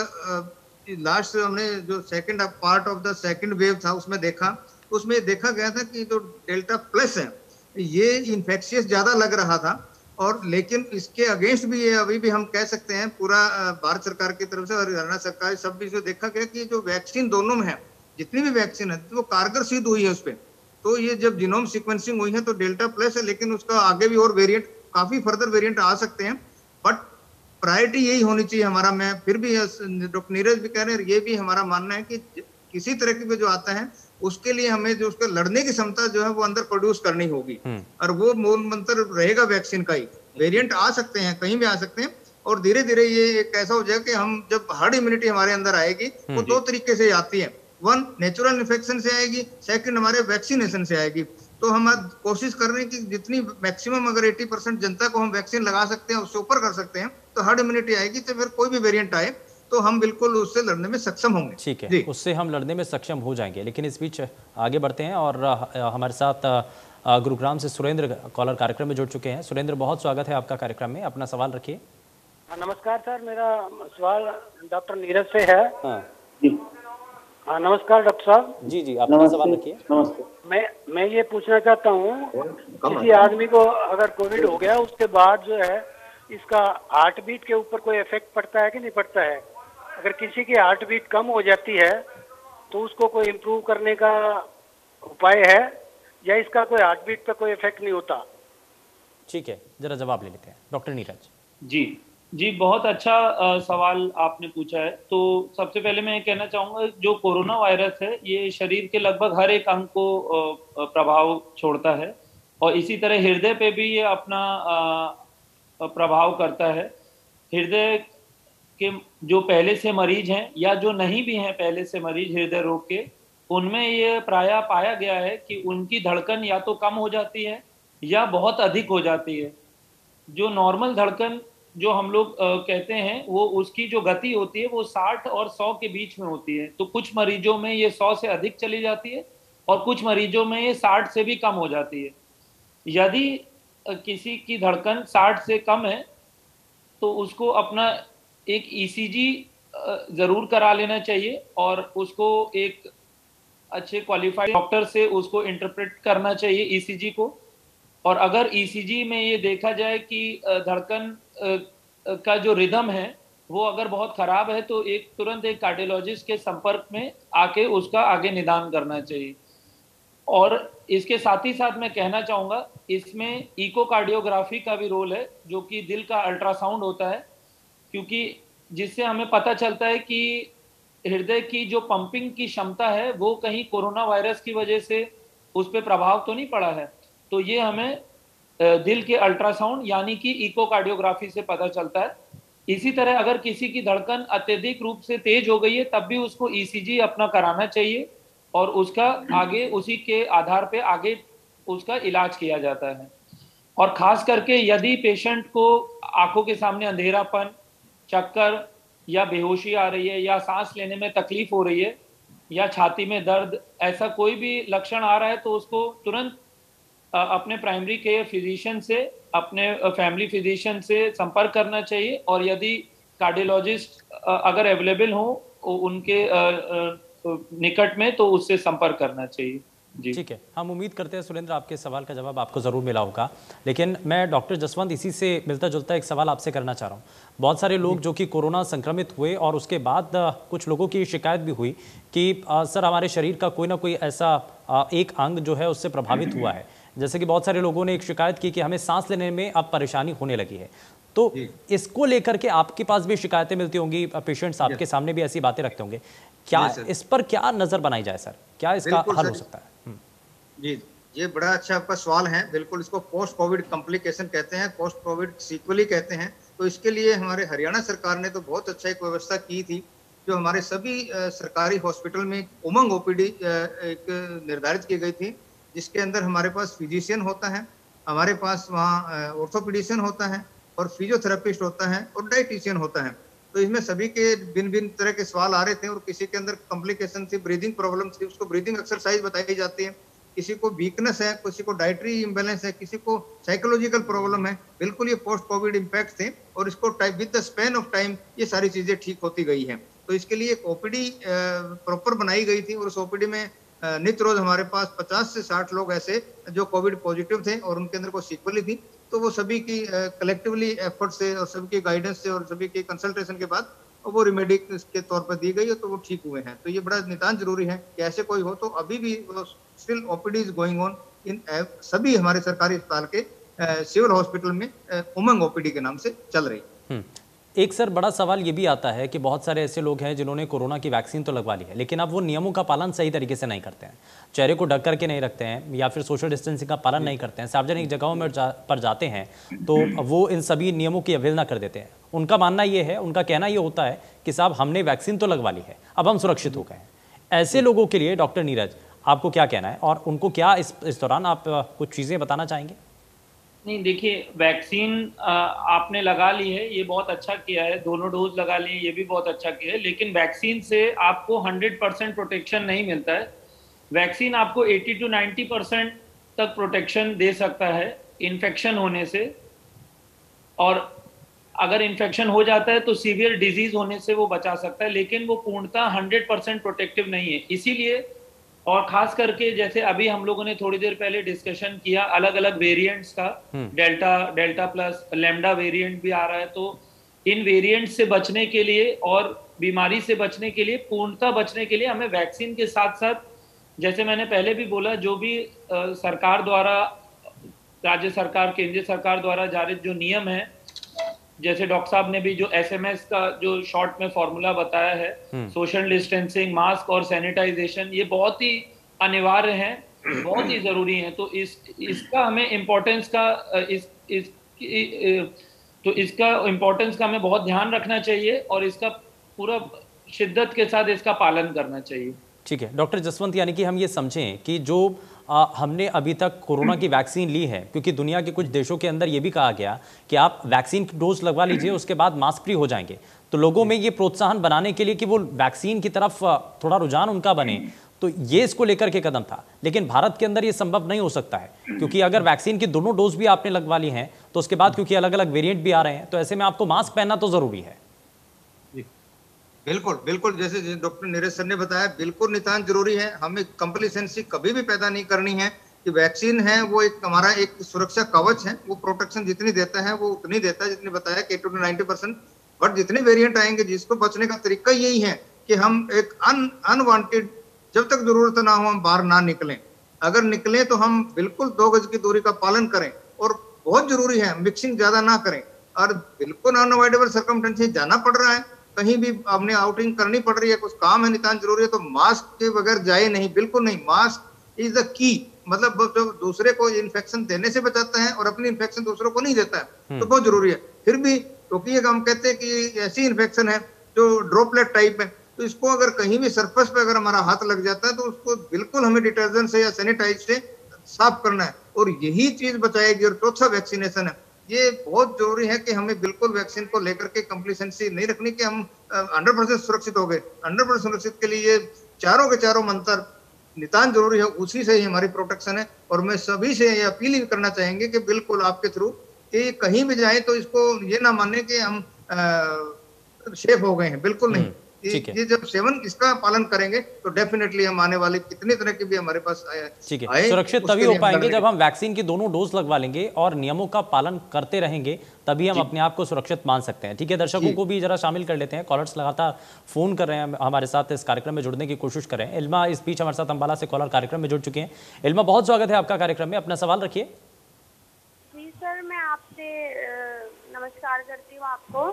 D: लास्ट हमने जो second part of the second wave था उसमें देखा, तो उसमें देखा गया था कि जो डेल्टा प्लस है ये इन्फेक्शियस ज्यादा लग रहा था। और लेकिन इसके अगेंस्ट भी ये अभी भी हम कह सकते हैं पूरा भारत सरकार की तरफ से और हरियाणा सरकार सब भी जो देखा गया कि जो वैक्सीन दोनों में है, जितनी भी वैक्सीन है तो वो कारगर सिद्ध हुई है उस पर। तो ये जब जीनोम सीक्वेंसिंग हुई है तो डेल्टा प्लस है, लेकिन उसका आगे भी और वेरिएंट, काफी फर्दर वेरिएंट आ सकते हैं, बट प्रायोरिटी यही होनी चाहिए हमारा। मैं फिर भी डॉक्टर नीरज भी कह रहे हैं, ये भी हमारा मानना है कि किसी तरह की जो आता है उसके लिए हमें जो उसका लड़ने की क्षमता जो है वो अंदर प्रोड्यूस करनी होगी, और वो मूल मंत्र रहेगा वैक्सीन का ही। वेरिएंट आ सकते हैं, कहीं भी आ सकते हैं, और धीरे धीरे ये एक ऐसा हो जाएगा कि हम जब हर्ड इम्यूनिटी हमारे अंदर आएगी वो दो तरीके से आती है, वन नेचुरल इन्फेक्शन से आएगी, सेकंड हमारे वैक्सीनेशन से आएगी। तो हम आज कोशिश कर रहे हैं कि जितनी मैक्सिमम अगर 80% जनता को हम वैक्सीन लगा सकते हैं, उससे ऊपर कर सकते हैं, तो हर्ड इम्यूनिटी आएगी, तो फिर कोई भी वेरिएंट आए तो हम बिल्कुल उससे लड़ने में सक्षम होंगे।
A: ठीक है, उससे हम लड़ने में सक्षम हो जाएंगे। लेकिन इस बीच आगे बढ़ते हैं और हमारे साथ गुरुग्राम से सुरेंद्र कॉलर कार्यक्रम में जुड़ चुके हैं। सुरेंद्र, बहुत स्वागत है आपका कार्यक्रम में, अपना सवाल रखिए।
E: नमस्कार सर, मेरा सवाल डॉक्टर नीरज से है। हाँ नमस्कार डॉक्टर साहब।
A: जी जी, अपना सवाल रखिए।
E: नमस्ते। मैं ये पूछना चाहता हूँ, किसी आदमी को अगर कोविड हो गया उसके बाद जो है इसका हार्ट बीट के ऊपर कोई इफेक्ट पड़ता है कि नहीं पड़ता है? अगर किसी की हार्ट बीट कम हो जाती है तो उसको कोई इम्प्रूव करने का उपाय है या इसका कोई हार्ट बीट पर कोई इफेक्ट नहीं होता?
A: ठीक है, जरा जवाब ले लेते हैं डॉक्टर नीरज।
B: जी, बहुत अच्छा सवाल आपने पूछा है। तो सबसे पहले मैं ये कहना चाहूँगा, जो कोरोना वायरस है ये शरीर के लगभग हर एक अंग को प्रभाव छोड़ता है और इसी तरह हृदय पे भी ये अपना प्रभाव करता है। हृदय के जो पहले से मरीज हैं या जो नहीं भी हैं पहले से मरीज हृदय रोग के, उनमें ये प्रायः पाया गया है कि उनकी धड़कन या तो कम हो जाती है या बहुत अधिक हो जाती है। जो नॉर्मल धड़कन जो हम लोग कहते हैं, वो उसकी जो गति होती है वो 60 और 100 के बीच में होती है। तो कुछ मरीजों में ये 100 से अधिक चली जाती है और कुछ मरीजों में ये 60 से भी कम हो जाती है। यदि किसी की धड़कन 60 से कम है तो उसको अपना एक ईसीजी जरूर करा लेना चाहिए और उसको एक अच्छे क्वालिफाइड डॉक्टर से उसको इंटरप्रेट करना चाहिए ईसीजी को। और अगर ईसीजी में ये देखा जाए कि धड़कन का जो रिदम है वो अगर बहुत खराब है तो तुरंत एक कार्डियोलॉजिस्ट के संपर्क में आके उसका आगे निदान करना चाहिए। और इसके साथ ही साथ मैं कहना चाहूँगा, इसमें इकोकार्डियोग्राफी का भी रोल है, जो कि दिल का अल्ट्रासाउंड होता है, क्योंकि जिससे हमें पता चलता है कि हृदय की जो पंपिंग की क्षमता है वो कहीं कोरोना वायरस की वजह से उस पर प्रभाव तो नहीं पड़ा है। तो ये हमें दिल के अल्ट्रासाउंड यानी कि इकोकार्डियोग्राफी से पता चलता है। इसी तरह अगर किसी की धड़कन अत्यधिक रूप से तेज हो गई है तब भी उसको ईसीजी अपना कराना चाहिए और उसका आगे उसी के आधार पे आगे उसका इलाज किया जाता है। और खास करके यदि पेशेंट को आंखों के सामने अंधेरापन, चक्कर या बेहोशी आ रही है या सांस लेने में तकलीफ हो रही है या छाती में दर्द, ऐसा कोई भी लक्षण आ रहा है तो उसको तुरंत अपने प्राइमरी केयर फिजिशियन से, अपने फैमिली फिजिशियन से संपर्क करना चाहिए। और यदि कार्डियोलॉजिस्ट अगर अवेलेबल हो उनके निकट में तो उससे संपर्क करना चाहिए। जी
A: ठीक है, हम उम्मीद करते हैं सुरेंद्र आपके सवाल का जवाब आपको ज़रूर मिला होगा। लेकिन मैं डॉक्टर जसवंत इसी से मिलता जुलता एक सवाल आपसे करना चाह रहा हूँ। बहुत सारे लोग जो कि कोरोना संक्रमित हुए और उसके बाद कुछ लोगों की शिकायत भी हुई कि सर हमारे शरीर का कोई ना कोई ऐसा एक अंग जो है उससे प्रभावित हुआ है। जैसे कि बहुत सारे लोगों ने एक शिकायत की कि हमें सांस लेने में अब परेशानी होने लगी है। तो इसको लेकर के आपके पास भी शिकायतें मिलती होंगी, पेशेंट्स आपके सामने भी ऐसी बातें रखते होंगे, क्या इस पर क्या नजर बनाई जाए सर, क्या इसका हल हो सकता है?
D: जी, ये बड़ा अच्छा आपका सवाल है। बिल्कुल, इसको पोस्ट कोविड कॉम्प्लिकेशन कहते हैं, पोस्ट कोविड सीक्वली कहते हैं। तो इसके लिए हमारे हरियाणा सरकार ने तो बहुत अच्छा एक व्यवस्था की थी, जो हमारे सभी सरकारी हॉस्पिटल में उमंग ओपीडी एक निर्धारित की गई थी, जिसके अंदर हमारे पास फिजिशियन होता है, हमारे पास वहाँ ऑर्थोपेडिशियन होता है और फिजियोथेरेपिस्ट होता है और डाइटिशियन होता है। तो इसमें सभी के भिन्न भिन्न तरह के सवाल आ रहे थे और किसी के अंदर कॉम्प्लिकेशन थी, ब्रीदिंग प्रॉब्लम थी, उसको ब्रीदिंग एक्सरसाइज बताई जाती है। किसी को वीकनेस है, किसी को डाइटरी इम्बैलेंस है, किसी को साइकोलॉजिकल प्रॉब्लम है। बिल्कुल ये पोस्ट कोविड इम्पैक्ट थे और इसको with the span of time ये सारी चीजें ठीक होती गई हैं। तो इसके लिए एक ओपीडी प्रॉपर बनाई गई थी और उस ओपीडी में नित्य रोज हमारे पास 50 से 60 लोग ऐसे जो कोविड पॉजिटिव थे और उनके अंदर कोई सीक्वली थी, तो वो सभी की कलेक्टिवली एफर्ट से और सभी की गाइडेंस से और सभी की कंसल्टेशन के बाद वो रेमेडी के तौर पर दी गई है, तो वो ठीक हुए हैं। तो ये बड़ा नितांत जरूरी है कि ऐसे कोई हो तो अभी भी still OPD is going on in सभी हमारे सरकारी अस्पताल के सिविल हॉस्पिटल में उमंग ओपीडी के नाम से चल रही।
A: एक सर बड़ा सवाल ये भी आता है कि बहुत सारे ऐसे लोग हैं जिन्होंने कोरोना की वैक्सीन तो लगवा ली है, लेकिन अब वो नियमों का पालन सही तरीके से नहीं करते हैं, चेहरे को ढक करके नहीं रखते हैं या फिर सोशल डिस्टेंसिंग का पालन नहीं करते हैं, सार्वजनिक जगहों में पर जाते हैं तो वो इन सभी नियमों की अवहेलना कर देते हैं। उनका मानना ये है, उनका कहना ये होता है कि साहब हमने वैक्सीन तो लगवा ली है, अब हम सुरक्षित हो गए हैं। ऐसे लोगों के लिए डॉक्टर नीरज आपको क्या कहना है और उनको क्या इस दौरान आप कुछ चीज़ें बताना चाहेंगे?
B: नहीं देखिए, वैक्सीन आपने लगा ली है, ये बहुत अच्छा किया है, दोनों डोज लगा लिए, ये भी बहुत अच्छा किया है, लेकिन वैक्सीन से आपको 100% प्रोटेक्शन नहीं मिलता है। वैक्सीन आपको 80 to 90% तक प्रोटेक्शन दे सकता है इन्फेक्शन होने से, और अगर इन्फेक्शन हो जाता है तो सीवियर डिजीज होने से वो बचा सकता है, लेकिन वो पूर्णतः 100% प्रोटेक्टिव नहीं है। इसीलिए, और खास करके जैसे अभी हम लोगों ने थोड़ी देर पहले डिस्कशन किया अलग अलग वेरिएंट्स का, डेल्टा प्लस लैम्डा वेरिएंट भी आ रहा है, तो इन वेरिएंट से बचने के लिए और बीमारी से बचने के लिए, पूर्णतः बचने के लिए हमें वैक्सीन के साथ साथ, जैसे मैंने पहले भी बोला, जो भी सरकार द्वारा, राज्य सरकार, केंद्रीय सरकार द्वारा जारी जो नियम है, जैसे डॉक्टर साहब ने भी जो एसएमएस का जो शॉर्ट में फॉर्मूला बताया है, सोशल डिस्टेंसिंग, मास्क और सैनिटाइजेशन, ये बहुत ही अनिवार्य है, बहुत ही जरूरी है। तो इसका हमें इम्पोर्टेंस का तो इसका इम्पोर्टेंस का हमें बहुत ध्यान रखना चाहिए और इसका पूरा शिद्दत के साथ इसका पालन करना चाहिए।
A: ठीक है डॉक्टर जसवंत, यानी कि हम ये समझें कि जो हमने अभी तक कोरोना की वैक्सीन ली है, क्योंकि दुनिया के कुछ देशों के अंदर ये भी कहा गया कि आप वैक्सीन की डोज लगवा लीजिए, उसके बाद मास्क फ्री हो जाएंगे, तो लोगों में ये प्रोत्साहन बनाने के लिए कि वो वैक्सीन की तरफ थोड़ा रुझान उनका बने, तो ये इसको लेकर के कदम था। लेकिन भारत के अंदर ये संभव नहीं हो सकता है, क्योंकि अगर वैक्सीन की दोनों डोज भी आपने लगवा ली हैं तो उसके बाद क्योंकि अलग अलग वेरिएंट भी आ रहे हैं, तो ऐसे में आपको मास्क पहनना तो जरूरी है।
D: बिल्कुल बिल्कुल, जैसे डॉक्टर नीरज सर ने बताया, बिल्कुल नितांत जरूरी है। हमें कंप्लेसेंसी कभी भी पैदा नहीं करनी है कि वैक्सीन है वो एक हमारा एक सुरक्षा कवच है, वो प्रोटेक्शन जितनी देता है वो उतनी देता है जितनी बताया कि 80 to 90%। बट जितने वेरिएंट आएंगे, जिसको बचने का तरीका यही है कि हम एक अनवांटेड, जब तक जरूरत ना हो हम बाहर ना निकलें। अगर निकलें तो हम बिल्कुल 2 गज की दूरी का पालन करें, और बहुत जरूरी है मिक्सिंग ज्यादा ना करें। और बिल्कुल अनअवॉइडेबल सर्कमस्टेंसेस जाना पड़ रहा है, कहीं भी हमने आउटिंग करनी पड़ रही है, कुछ काम है नितांत जरूरी है, तो मास्क के बगैर जाए नहीं, बिल्कुल नहीं। मास्क इज द की, मतलब जो दूसरे को इन्फेक्शन देने से बचाता है और अपनी इन्फेक्शन दूसरों को नहीं देता है, तो बहुत जरूरी है। फिर भी क्योंकि हम कहते हैं कि ऐसी इन्फेक्शन है जो ड्रॉपलेट टाइप है, तो इसको अगर कहीं भी सरफेस पे अगर हमारा हाथ लग जाता है तो उसको बिल्कुल हमें डिटर्जेंट से या सैनिटाइज से साफ करना है, और यही चीज बचाएगी। और चौथा वैक्सीनेशन है, ये बहुत जरूरी है कि हमें बिल्कुल वैक्सीन को लेकर के कंप्लीसेंसी नहीं रखनी कि हम 100% सुरक्षित हो गए। 100% सुरक्षित के लिए ये चारों के चारों मंत्र नितांत जरूरी है, उसी से ही हमारी प्रोटेक्शन है। और मैं सभी से ये अपील करना चाहेंगे कि बिल्कुल आपके थ्रू कि कहीं भी जाए तो इसको ये ना माने कि हम सेफ हो गए हैं, बिल्कुल नहीं। ये जब सेवन इसका पालन करेंगे तो डेफिनेटली हम आने वाले कितने तरह के भी हमारे पास
A: ठीक है, सुरक्षित तभी हो पाएंगे जब हम वैक्सीन की दोनों डोज लगवा लेंगे और नियमों का पालन करते रहेंगे, तभी हम अपने आप को सुरक्षित मान सकते हैं। ठीक है, दर्शकों को भी जरा शामिल कर लेते हैं। कॉलर्स लगातार फोन कर रहे हैं, हमारे साथ इस कार्यक्रम में जुड़ने की कोशिश कर रहे हैं। इल्मा इस बीच हमारे साथ अंबाला से कॉलर कार्यक्रम में जुड़ चुके हैं। इल्मा, बहुत स्वागत है आपका कार्यक्रम में, अपना सवाल रखिए।
F: जी सर, मैं आपसे नमस्कार करती हूँ आपको।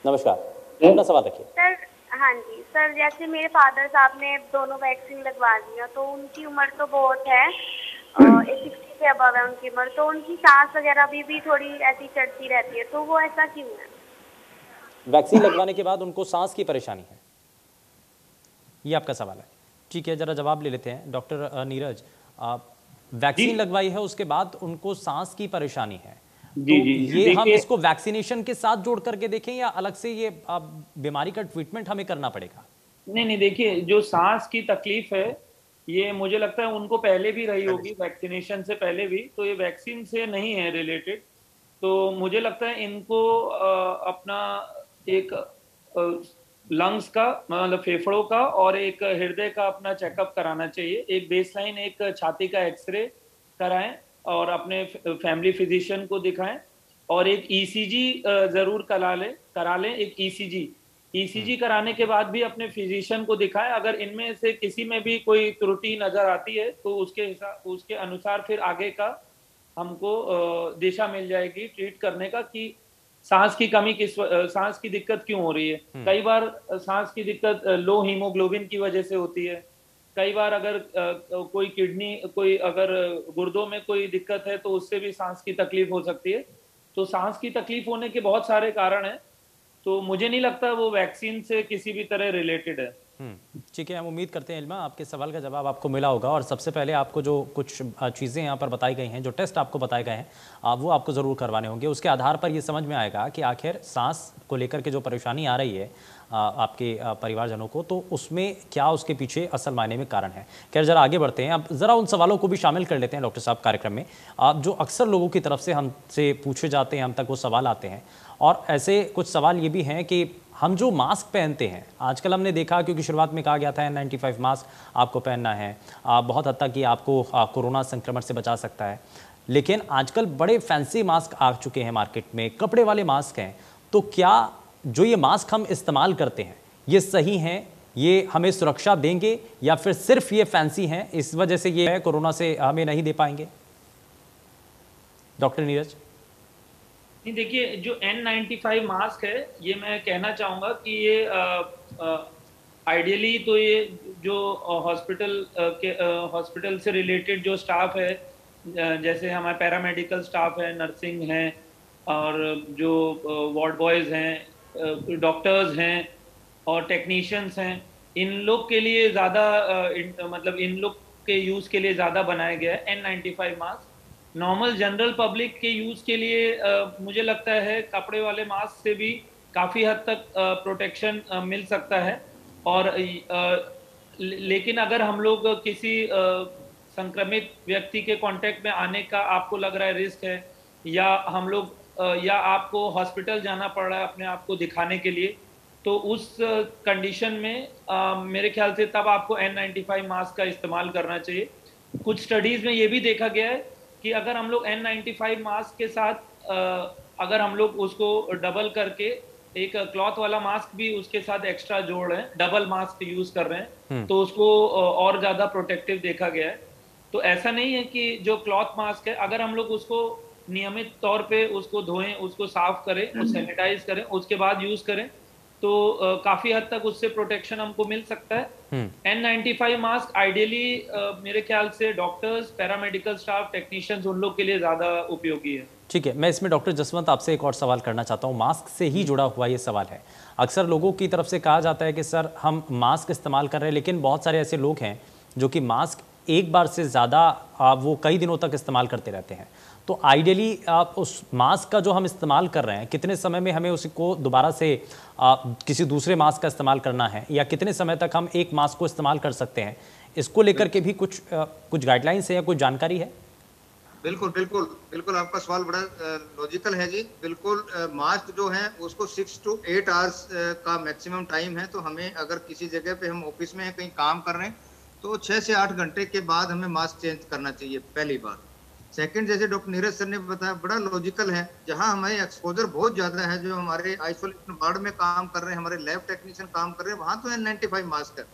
A: नमस्कार, अपना सवाल रखिए।
F: सर हाँ जी सर, जैसे मेरे फादर साहब ने दोनों वैक्सीन लगवा दिया, तो उनकी उम्र तो बहुत है, 60 से अबव है उनकी उम्र, तो उनकी सांस वगैरह भी थोड़ी ऐसी चढ़ती रहती है, तो वो ऐसा क्यों है?
A: वैक्सीन लगवाने के बाद उनको सांस की परेशानी है, ये आपका सवाल है। ठीक है, जरा जवाब ले लेते हैं। डॉक्टर नीरज, वैक्सीन लगवाई है उसके बाद उनको सांस की परेशानी है,
B: जी,
A: तो
B: जी,
A: ये हम इसको वैक्सीनेशन के साथ जोड़ करके देखें या अलग से ये बीमारी का ट्रीटमेंट हमें करना पड़ेगा?
B: नहीं, देखिए, जो सांस की तकलीफ है ये मुझे लगता है उनको पहले भी रही होगी, वैक्सीनेशन से पहले भी, तो ये वैक्सीन से नहीं है रिलेटेड। तो मुझे लगता है इनको अपना एक लंग्स का, मतलब फेफड़ों का और एक हृदय का अपना चेकअप कराना चाहिए। एक बेसलाइन एक छाती का एक्सरे कराएं और अपने फैमिली फिजिशियन को दिखाएं, और एक ईसीजी जरूर करा लें। एक ईसीजी कराने के बाद भी अपने फिजिशियन को दिखाएं। अगर इनमें से किसी में भी कोई त्रुटि नजर आती है तो उसके अनुसार फिर आगे का हमको दिशा मिल जाएगी ट्रीट करने का, कि सांस की दिक्कत क्यों हो रही है। कई बार सांस की दिक्कत लो हीमोग्लोबिन की वजह से होती है। कई बार अगर कोई अगर गुर्दों में कोई दिक्कत है तो उससे भी सांस की तकलीफ हो सकती है। तो सांस की तकलीफ होने के बहुत सारे कारण हैं, तो मुझे नहीं लगता वो वैक्सीन से किसी भी तरह रिलेटेड है।
A: ठीक है, हम उम्मीद करते हैं इल्मा आपके सवाल का जवाब आपको मिला होगा। और सबसे पहले आपको जो कुछ चीज़ें यहाँ पर बताई गई हैं, जो टेस्ट आपको बताए गए हैं, वो आपको ज़रूर करवाने होंगे। उसके आधार पर ये समझ में आएगा कि आखिर सांस को लेकर के जो परेशानी आ रही है आपके परिवारजनों को, तो उसमें क्या उसके पीछे असल मायने में कारण है। खैर, ज़रा आगे बढ़ते हैं। अब ज़रा उन सवालों को भी शामिल कर लेते हैं डॉक्टर साहब कार्यक्रम में, जो अक्सर लोगों की तरफ से हमसे पूछे जाते हैं, हम तक वो सवाल आते हैं। और ऐसे कुछ सवाल ये भी हैं कि हम जो मास्क पहनते हैं आजकल, हमने देखा, क्योंकि शुरुआत में कहा गया था N95 मास्क आपको पहनना है, बहुत हद तक ये आपको कोरोना संक्रमण से बचा सकता है। लेकिन आजकल बड़े फैंसी मास्क आ चुके हैं मार्केट में, कपड़े वाले मास्क हैं। तो क्या जो ये मास्क हम इस्तेमाल करते हैं ये सही हैं, ये हमें सुरक्षा देंगे, या फिर सिर्फ ये फैंसी हैं, इस वजह से ये कोरोना से हमें नहीं दे पाएंगे? डॉक्टर नीरज।
B: नहीं, देखिए, जो N95 मास्क है, ये मैं कहना चाहूँगा कि ये आइडियली तो ये जो हॉस्पिटल से रिलेटेड जो स्टाफ है, जैसे हमारे पैरामेडिकल स्टाफ है, नर्सिंग हैं, और जो वार्ड बॉयज़ हैं, डॉक्टर्स हैं और टेक्नीशियंस हैं, इन लोग के लिए ज़्यादा मतलब इन लोग के यूज़ के लिए ज़्यादा बनाया गया है N95 mask. Normal general public के यूज़ के लिए मुझे लगता है कपड़े वाले मास्क से भी काफ़ी हद तक प्रोटेक्शन मिल सकता है। और लेकिन अगर हम लोग किसी संक्रमित व्यक्ति के कांटेक्ट में आने का आपको लग रहा है रिस्क है, या हम लोग या आपको हॉस्पिटल जाना पड़ रहा है अपने आप को दिखाने के लिए, तो उस कंडीशन में मेरे ख्याल से तब आपको N95 मास्क का इस्तेमाल करना चाहिए। कुछ स्टडीज़ में ये भी देखा गया है कि अगर हम लोग N95 मास्क के साथ अगर हम लोग उसको डबल करके एक क्लॉथ वाला मास्क भी उसके साथ एक्स्ट्रा जोड़ रहे हैं, डबल मास्क यूज कर रहे हैं, तो उसको और ज्यादा प्रोटेक्टिव देखा गया है। तो ऐसा नहीं है कि जो क्लॉथ मास्क है, अगर हम लोग उसको नियमित तौर पे उसको धोएं, उसको साफ करें और सैनिटाइज करें, उसके बाद यूज करें, तो काफी हद तक उससे प्रोटेक्शन हमको मिल सकता है। N95 मास्क आइडियली मेरे ख्याल से डॉक्टर्स, पैरामेडिकल स्टाफ, टेक्नीशियंस, उन लोग के लिए ज्यादा उपयोगी है।
A: ठीक है, मैं इसमें डॉक्टर जसवंत आपसे एक और सवाल करना चाहता हूँ। मास्क से ही जुड़ा हुआ ये सवाल है। अक्सर लोगों की तरफ से कहा जाता है कि सर हम मास्क इस्तेमाल कर रहे हैं, लेकिन बहुत सारे ऐसे लोग हैं जो कि मास्क एक बार से ज़्यादा वो कई दिनों तक इस्तेमाल करते रहते हैं। तो आइडियली आप उस मास्क का जो हम इस्तेमाल कर रहे हैं, कितने समय में हमें उसको दोबारा से किसी दूसरे मास्क का इस्तेमाल करना है, या कितने समय तक हम एक मास्क को इस्तेमाल कर सकते हैं, इसको लेकर के भी कुछ गाइडलाइंस है या कुछ जानकारी है?
D: बिल्कुल बिल्कुल बिल्कुल, आपका सवाल बड़ा लॉजिकल है जी। बिल्कुल, मास्क जो है उसको 6 to 8 आवर्स का मैक्सिमम टाइम है। तो हमें अगर किसी जगह पे हम ऑफिस में कहीं काम कर रहे हैं तो 6 से 8 घंटे के बाद हमें मास्क चेंज करना चाहिए, पहली बात। सेकंड, जैसे डॉक्टर नीरज सर ने बताया, बड़ा लॉजिकल है, जहां हमें एक्सपोजर बहुत ज्यादा है, जो हमारे आइसोलेशन वार्ड में काम कर रहे हैं, हमारे लैब टेक्नीशियन काम कर रहे हैं, वहां तो N95 मास्क है।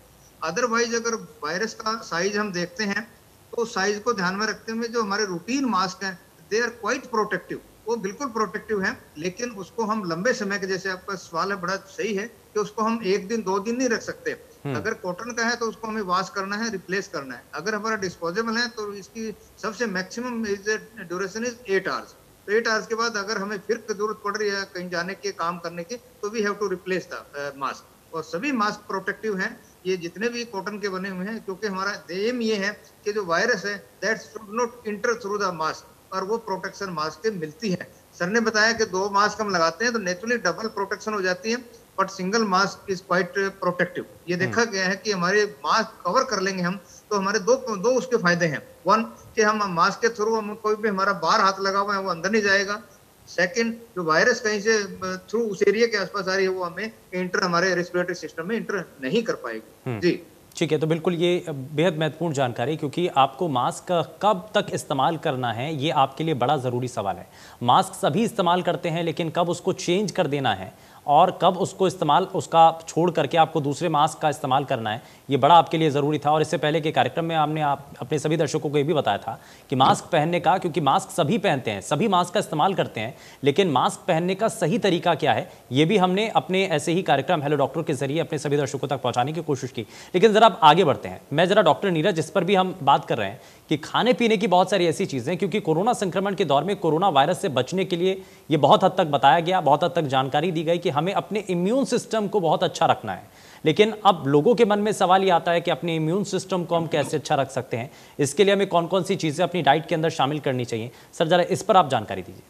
D: अदरवाइज अगर वायरस का साइज हम देखते हैं तो साइज को ध्यान में रखते हुए जो हमारे रूटीन मास्क हैं, दे आर क्वाइट प्रोटेक्टिव, वो बिल्कुल प्रोटेक्टिव हैं। लेकिन उसको हम लंबे समय के, जैसे आपका सवाल है बड़ा सही है, कि उसको हम 1 दिन 2 दिन नहीं रख सकते। अगर कॉटन का है तो उसको हमें वॉश करना है, रिप्लेस करना है। अगर हमारा डिस्पोजेबल है तो इसकी सबसे मैक्सिमम ड्यूरेशन इज 8 आवर्स। तो 8 आवर्स के बाद अगर हमें फिर जरूरत पड़ रही है कहीं जाने के, काम करने की, तो we have to replace the mask. और सभी मास्क प्रोटेक्टिव हैं, ये जितने भी कॉटन के बने हुए हैं, क्योंकि हमारा एम ये है कि जो वायरस है that should not inter through the mask, और वो प्रोटेक्शन मास्क से मिलती है। सर ने बताया कि 2 मास्क हम लगाते हैं तो नेचुरली डबल प्रोटेक्शन हो जाती है, but single mask is quite protective. ये देखा गया है कि हमारे मास्क कवर कर लेंगे हम तो हमारे दो उसके फायदे हैं। 1 कि हम मास्क के थ्रू हम कोई भी हमारा बाहर हाथ लगा हुआ है वो अंदर नहीं जाएगा। सेकंड, जो वायरस कहीं से थ्रू उस एरिया के आसपास आ रही है वो हमें इंटर, हमारे रेस्पिरेटरी सिस्टम में इंटर नहीं कर पाएगी। जी
A: ठीक है, तो बिल्कुल ये बेहद महत्वपूर्ण जानकारी, क्योंकि आपको मास्क कब तक इस्तेमाल करना है ये आपके लिए बड़ा ज़रूरी सवाल है। मास्क सभी इस्तेमाल करते हैं, लेकिन कब उसको चेंज कर देना है और कब उसको इस्तेमाल उसका छोड़ करके आपको दूसरे मास्क का इस्तेमाल करना है, ये बड़ा आपके लिए ज़रूरी था। और इससे पहले के कार्यक्रम में हमने अपने सभी दर्शकों को ये भी बताया था कि मास्क पहनने का, क्योंकि मास्क सभी पहनते हैं, सभी मास्क का इस्तेमाल करते हैं, लेकिन मास्क पहनने का सही तरीका क्या है ये भी हमने अपने ऐसे ही कार्यक्रम हेलो डॉक्टर के जरिए अपने सभी दर्शकों तक पहुँचाने की कोशिश की। लेकिन ज़रा अब आगे बढ़ते हैं। मैं ज़रा डॉक्टर नीरज, इस पर भी हम बात कर रहे हैं कि खाने पीने की बहुत सारी ऐसी चीज़ें, क्योंकि कोरोना संक्रमण के दौर में कोरोना वायरस से बचने के लिए ये बहुत हद तक बताया गया, बहुत हद तक जानकारी दी गई कि हमें अपने इम्यून सिस्टम को बहुत अच्छा रखना है। लेकिन अब लोगों के मन में सवाल ये आता है कि अपने इम्यून सिस्टम को हम कैसे अच्छा रख सकते हैं, इसके लिए हमें कौन कौन सी चीज़ें अपनी डाइट के अंदर शामिल करनी चाहिए। सर ज़रा इस पर आप जानकारी दीजिए।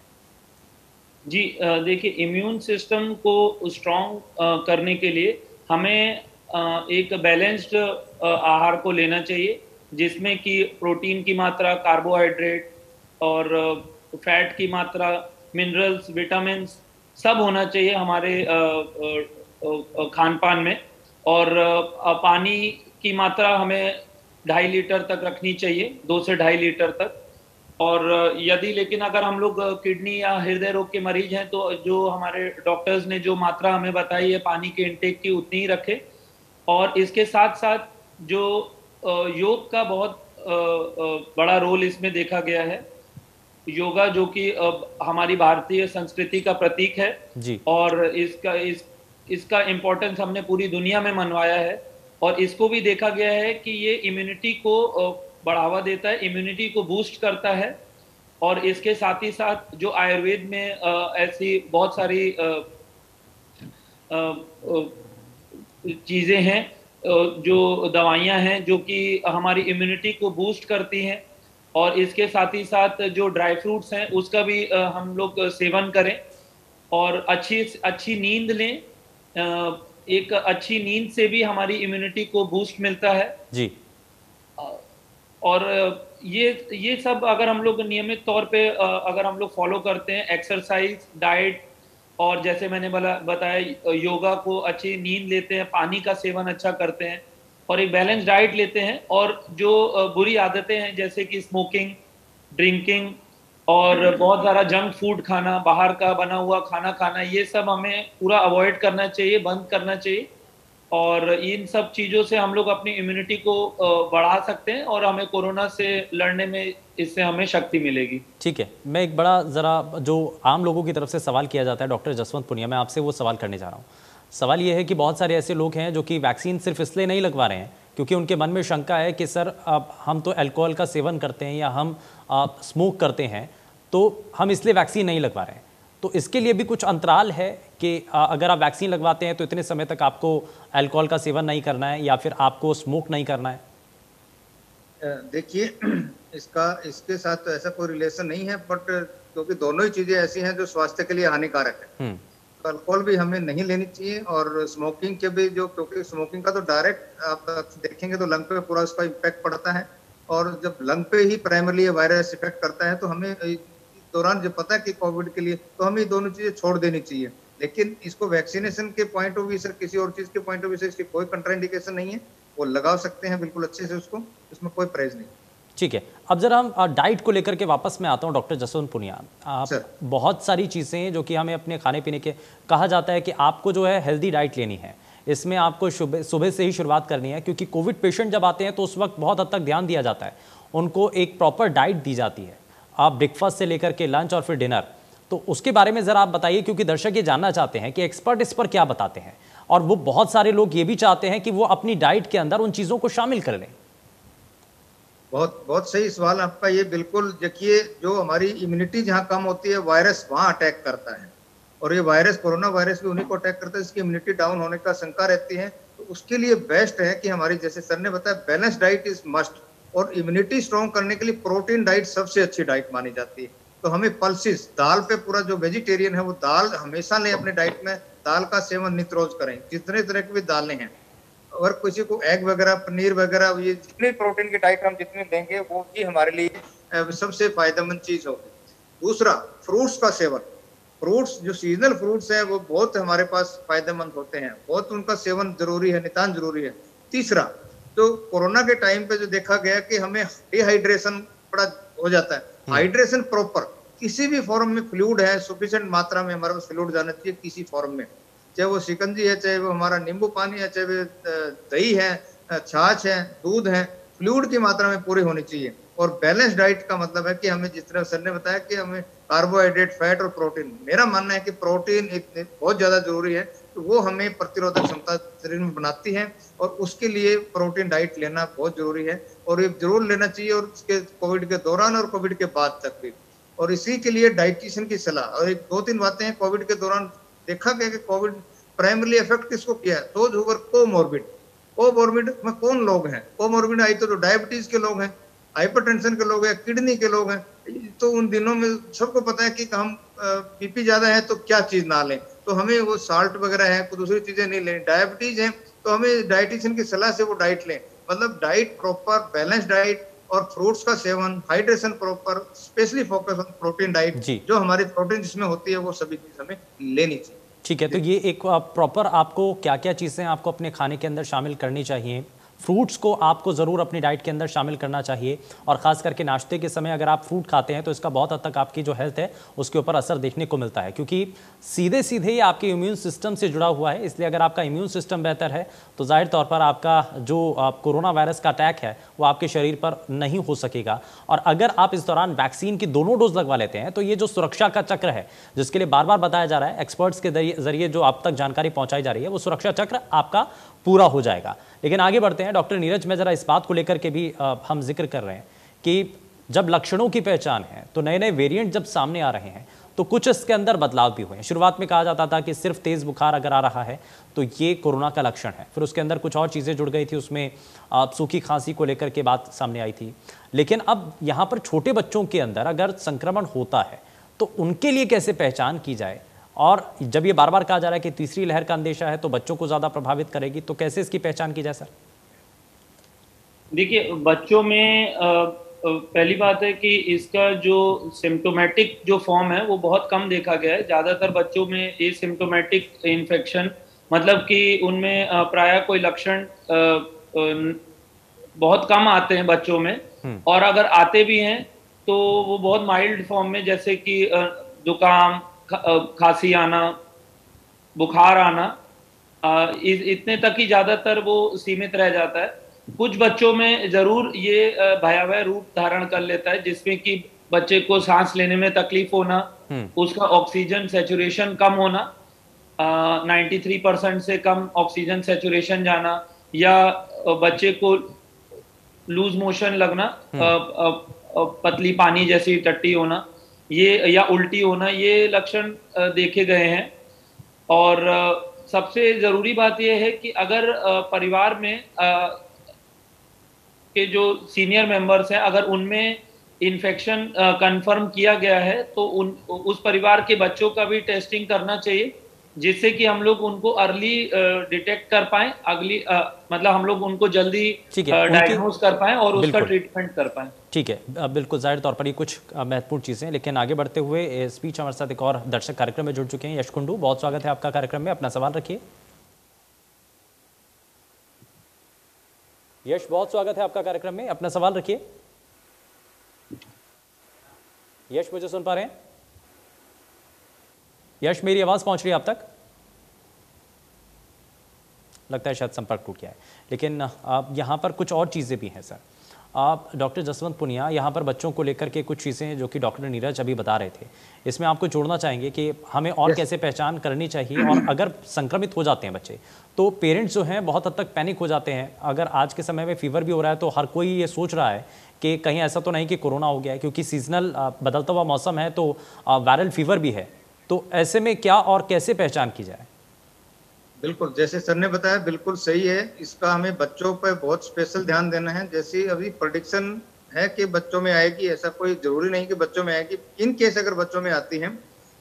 B: जी देखिए, इम्यून सिस्टम को स्ट्रॉन्ग करने के लिए हमें एक बैलेंस्ड आहार को लेना चाहिए, जिसमें कि प्रोटीन की मात्रा, कार्बोहाइड्रेट और फैट की मात्रा, मिनरल्स, विटामिन्स सब होना चाहिए हमारे खान पान में। और पानी की मात्रा हमें 2.5 लीटर तक रखनी चाहिए, 2 से 2.5 लीटर तक। और यदि लेकिन अगर हम लोग किडनी या हृदय रोग के मरीज हैं तो जो हमारे डॉक्टर्स ने जो मात्रा हमें बताई है पानी के इंटेक की, उतनी ही रखें। और इसके साथ साथ जो योग का बहुत बड़ा रोल इसमें देखा गया है, योगा जो कि हमारी भारतीय संस्कृति का प्रतीक है
A: जी।
B: और इसका इम्पोर्टेंस हमने पूरी दुनिया में मनवाया है। और इसको भी देखा गया है कि ये इम्यूनिटी को बढ़ावा देता है, इम्यूनिटी को बूस्ट करता है। और इसके साथ ही साथ जो आयुर्वेद में ऐसी बहुत सारी चीज़ें हैं, जो दवाइयाँ हैं जो कि हमारी इम्यूनिटी को बूस्ट करती हैं। और इसके साथ ही साथ जो ड्राई फ्रूट्स हैं उसका भी हम लोग सेवन करें और अच्छी नींद लें। एक अच्छी नींद से भी हमारी इम्यूनिटी को बूस्ट मिलता है
A: जी।
B: और ये सब अगर हम लोग नियमित तौर पे अगर हम लोग फॉलो करते हैं, एक्सरसाइज, डाइट और जैसे मैंने बताया योगा को, अच्छी नींद लेते हैं, पानी का सेवन अच्छा करते हैं और एक बैलेंस डाइट लेते हैं, और जो बुरी आदतें हैं जैसे कि स्मोकिंग, ड्रिंकिंग और बहुत सारा जंक फूड खाना, बाहर का बना हुआ खाना खाना, ये सब हमें पूरा अवॉइड करना चाहिए, बंद करना चाहिए। और इन सब चीज़ों से हम लोग अपनी इम्यूनिटी को बढ़ा सकते हैं और हमें कोरोना से लड़ने में इससे हमें शक्ति मिलेगी।
A: ठीक है, मैं एक बड़ा ज़रा जो आम लोगों की तरफ से सवाल किया जाता है डॉक्टर जसवंत पुनिया, मैं आपसे वो सवाल करने जा रहा हूँ। सवाल ये है कि बहुत सारे ऐसे लोग हैं जो कि वैक्सीन सिर्फ इसलिए नहीं लगवा रहे हैं क्योंकि उनके मन में शंका है कि सर अब हम तो अल्कोहल का सेवन करते हैं या हम स्मोक करते हैं, तो हम इसलिए वैक्सीन नहीं लगवा रहे हैं। तो इसके लिए भी कुछ अंतराल है कि अगर आप वैक्सीन लगवाते हैं तो इतने समय तक आपको अल्कोहल का सेवन नहीं करना है या फिर आपको स्मोक नहीं करना है?
D: देखिए, इसके साथ तो ऐसा कोई रिलेशन नहीं है, बट क्योंकि दोनों ही चीजें ऐसी हैं जो स्वास्थ्य के लिए हानिकारक है। तो अल्कोहल भी हमें नहीं लेनी चाहिए और स्मोकिंग के भी क्योंकि स्मोकिंग का तो डायरेक्ट आप देखेंगे तो लंग पे पूरा उसका इम्पैक्ट पड़ता है, और जब लंग पे ही प्राइमरली वायरस इफेक्ट करता है तो हमें दौरान जब पता है कि कोविड के लिए, तो हमें दोनों चीजें छोड़ देनी चाहिए। लेकिन इसको वैक्सीनेशन के पॉइंट ऑफ व्यू से, किसी और चीज के पॉइंट ऑफ व्यू से इसकी कोई कंट्राइंडिकेशन नहीं है, वो लगा सकते हैं बिल्कुल अच्छे से उसको, इसमें कोई परहेज नहीं।
A: ठीक है, अब जरा हम डाइट को लेकर के वापस में आता हूँ डॉक्टर जसवंत पुनिया। बहुत सारी चीज़ें जो कि हमें अपने खाने पीने के कहा जाता है कि आपको जो है हेल्दी डाइट लेनी है, इसमें आपको सुबह से ही शुरुआत करनी है, क्योंकि कोविड पेशेंट जब आते हैं तो उस वक्त बहुत हद तक ध्यान दिया जाता है, उनको एक प्रॉपर डाइट दी जाती है, आप ब्रेकफास्ट से लेकर के लंच और फिर डिनर। तो उसके बारे में ज़रा आप बताइए, क्योंकि दर्शक ये जानना चाहते हैं कि एक्सपर्ट इस पर क्या बताते हैं, और वो बहुत सारे लोग ये भी चाहते हैं कि वो अपनी डाइट के अंदर उन चीज़ों को शामिल कर लें।
D: बहुत सही सवाल आपका ये। बिल्कुल देखिए, जो हमारी इम्यूनिटी जहाँ कम होती है वायरस वहाँ अटैक करता है, और ये वायरस, कोरोना वायरस भी उन्हीं को अटैक करता है जिसकी इम्यूनिटी डाउन होने का शंका रहती है। तो उसके लिए बेस्ट है कि हमारी, जैसे सर ने बताया, बैलेंस डाइट इज मस्ट, और इम्यूनिटी स्ट्रॉन्ग करने के लिए प्रोटीन डाइट सबसे अच्छी डाइट मानी जाती है। तो हमें पल्सिस, दाल पे पूरा, जो वेजिटेरियन है वो दाल हमेशा लें अपने डाइट में, दाल का सेवन नित्य रोज करें, जितने तरह की भी दालें हैं। अगर किसी को एग वगैरह, पनीर वगैरह, ये जितने प्रोटीन की डाइट हम जितने लेंगे वो ही हमारे लिए सबसे फायदेमंद चीज होगी। दूसरा, फ्रूट्स का सेवन। फ्रूट्स, जो सीजनल फ्रूट्स हैं वो बहुत हमारे पास फायदेमंद होते हैं, बहुत उनका सेवन जरूरी है, नितांत जरूरी है। तीसरा, तो कोरोना के टाइम पे जो देखा गया कि हमें डिहाइड्रेशन बड़ा हो जाता है, हाइड्रेशन प्रॉपर किसी भी फॉर्म में, फ्लूइड है, सफिशिएंट मात्रा में हमारे पास फ्लूइड जाना चाहिए किसी फॉर्म में, चाहे वो शिकंजी है, चाहे वो हमारा नींबू पानी है, चाहे वो दही है, छाछ है, दूध है, फ्लूइड की मात्रा में पूरी होनी चाहिए। और बैलेंस डाइट का मतलब है कि हमें, जिस तरह सर ने बताया कि हमें कार्बोहाइड्रेट, फैट और प्रोटीन, मेरा मानना है कि प्रोटीन एक बहुत ज्यादा जरूरी है, तो वो हमें प्रतिरोधक क्षमता शरीर में बनाती है, और उसके लिए प्रोटीन डाइट लेना बहुत जरूरी है, और ये जरूर लेना चाहिए, और उसके कोविड के दौरान और कोविड के बाद तक भी। और इसी के लिए डाइटिशियन की सलाह, और एक 2-3 बातें हैं कोविड के दौरान देखा गया कि कोविड प्राइमरली इफेक्ट किसको किया है? Those who were comorbid. Comorbid में कौन लोग हैं? कोमॉर्बिड आई तो डायबिटीज के लोग हैं, हाइपरटेंशन के लोग हैं, किडनी के लोग हैं। तो उन दिनों में सबको पता है कि हम बीपी ज्यादा है तो क्या चीज ना लें, तो हमें वो साल्ट वगैरह है, कुछ दूसरी चीजें नहीं लें। डायबिटीज है तो हमें डाइटिशियन की सलाह से वो डाइट लें, मतलब डाइट प्रॉपर बैलेंस डाइट और फ्रूट्स का seven, hydration proper, specially focus on protein diet, जो हमारी प्रोटीन जिसमें होती है वो सभी चीज हमें लेनी चाहिए।
A: ठीक है, तो ये एक प्रॉपर आपको क्या क्या चीज़ें आपको अपने खाने के अंदर शामिल करनी चाहिए? फ्रूट्स को आपको ज़रूर अपनी डाइट के अंदर शामिल करना चाहिए, और ख़ास करके नाश्ते के समय अगर आप फ्रूट खाते हैं तो इसका बहुत हद तक आपकी जो हेल्थ है उसके ऊपर असर देखने को मिलता है, क्योंकि सीधे सीधे ही आपके इम्यून सिस्टम से जुड़ा हुआ है। इसलिए अगर आपका इम्यून सिस्टम बेहतर है तो जाहिर तौर पर आपका जो कोरोना वायरस का अटैक है वो आपके शरीर पर नहीं हो सकेगा। और अगर आप इस दौरान वैक्सीन की दोनों डोज लगवा लेते हैं तो ये जो सुरक्षा का चक्र है, जिसके लिए बार बार बताया जा रहा है, एक्सपर्ट्स के जरिए जो आप तक जानकारी पहुंचाई जा रही है, वो सुरक्षा चक्र आपका पूरा हो जाएगा। लेकिन आगे बढ़ते हैं डॉक्टर नीरज, मैं जरा इस बात को लेकर के भी हम जिक्र कर रहे हैं कि जब लक्षणों की पहचान है तो नए नए वेरिएंट जब सामने आ रहे हैं तो कुछ इसके अंदर बदलाव भी हुए हैं। शुरुआत में कहा जाता था कि सिर्फ तेज बुखार अगर आ रहा है तो ये कोरोना का लक्षण है, फिर उसके अंदर कुछ और चीज़ें जुड़ गई थी, उसमें सूखी खांसी को लेकर के बात सामने आई थी। लेकिन अब यहाँ पर छोटे बच्चों के अंदर अगर संक्रमण होता है तो उनके लिए कैसे पहचान की जाए? और जब ये बार बार कहा जा रहा है कि तीसरी लहर का अंदेशा है तो बच्चों को ज़्यादा प्रभावित करेगी, तो कैसे इसकी पहचान की जाए सर?
B: देखिए, बच्चों में पहली बात है कि इसका जो सिम्टोमेटिक जो फॉर्म है वो बहुत कम देखा गया है। ज़्यादातर बच्चों में एसिम्टोमेटिक इन्फेक्शन, मतलब कि उनमें प्रायः कोई लक्षण बहुत कम आते हैं बच्चों में, और अगर आते भी हैं तो वो बहुत माइल्ड फॉर्म में, जैसे कि जुकाम, खांसी आना, बुखार आना, इतने तक ही ज़्यादातर वो सीमित रह जाता है। कुछ बच्चों में जरूर ये भयावह रूप धारण कर लेता है, जिसमें कि बच्चे को सांस लेने में तकलीफ होना, उसका ऑक्सीजन सैचुरेशन कम होना, 93% से कम ऑक्सीजन सैचुरेशन जाना, या बच्चे को लूज मोशन लगना, पतली पानी जैसी टट्टी होना, ये या उल्टी होना, ये लक्षण देखे गए हैं। और सबसे जरूरी बात यह है कि अगर परिवार में के जो सीनियर मेंबर्स हैं, अगर उनमें इन्फेक्शन कंफर्म किया गया है तो उस परिवार के बच्चों का भी टेस्टिंग करना चाहिए, जिससे कि हम लोग उनको अर्ली डिटेक्ट कर पाएं, मतलब हम लोग उनको जल्दी डायग्नोज कर पाएं और उसका ट्रीटमेंट कर पाएं।
A: ठीक है, बिल्कुल जाहिर तौर पर ये कुछ महत्वपूर्ण चीज़ें हैं। लेकिन आगे बढ़ते हुए इस बीच हमारे साथ एक और दर्शक कार्यक्रम में जुड़ चुके हैं, यश कुंडू, बहुत स्वागत है आपका कार्यक्रम में, अपना सवाल रखिए। यश, बहुत स्वागत है आपका कार्यक्रम में, अपना सवाल रखिए। यश, मुझे सुन पा रहे हैं? यश, मेरी आवाज पहुंच रही है आप तक? लगता है शायद संपर्क टूट गया है। लेकिन यहाँ पर कुछ और चीज़ें भी हैं सर। आप डॉक्टर जसवंत पुनिया, यहाँ पर बच्चों को लेकर के कुछ चीज़ें जो कि डॉक्टर नीरज अभी बता रहे थे, इसमें आपको जोड़ना चाहेंगे कि हमें और कैसे पहचान करनी चाहिए, और अगर संक्रमित हो जाते हैं बच्चे तो पेरेंट्स जो हैं बहुत हद तक पैनिक हो जाते हैं। अगर आज के समय में फीवर भी हो रहा है तो हर कोई ये सोच रहा है कि कहीं ऐसा तो नहीं कि कोरोना हो गया है, क्योंकि सीजनल बदलता हुआ मौसम है तो वायरल फीवर भी है। तो ऐसे में क्या और कैसे पहचान की जाए?
D: बिल्कुल, जैसे सर ने बताया बिल्कुल सही है। इसका हमें बच्चों पर बहुत स्पेशल ध्यान देना है। जैसे अभी प्रेडिक्शन है कि बच्चों में आएगी, ऐसा कोई जरूरी नहीं कि बच्चों में आएगी। इन केस अगर बच्चों में आती है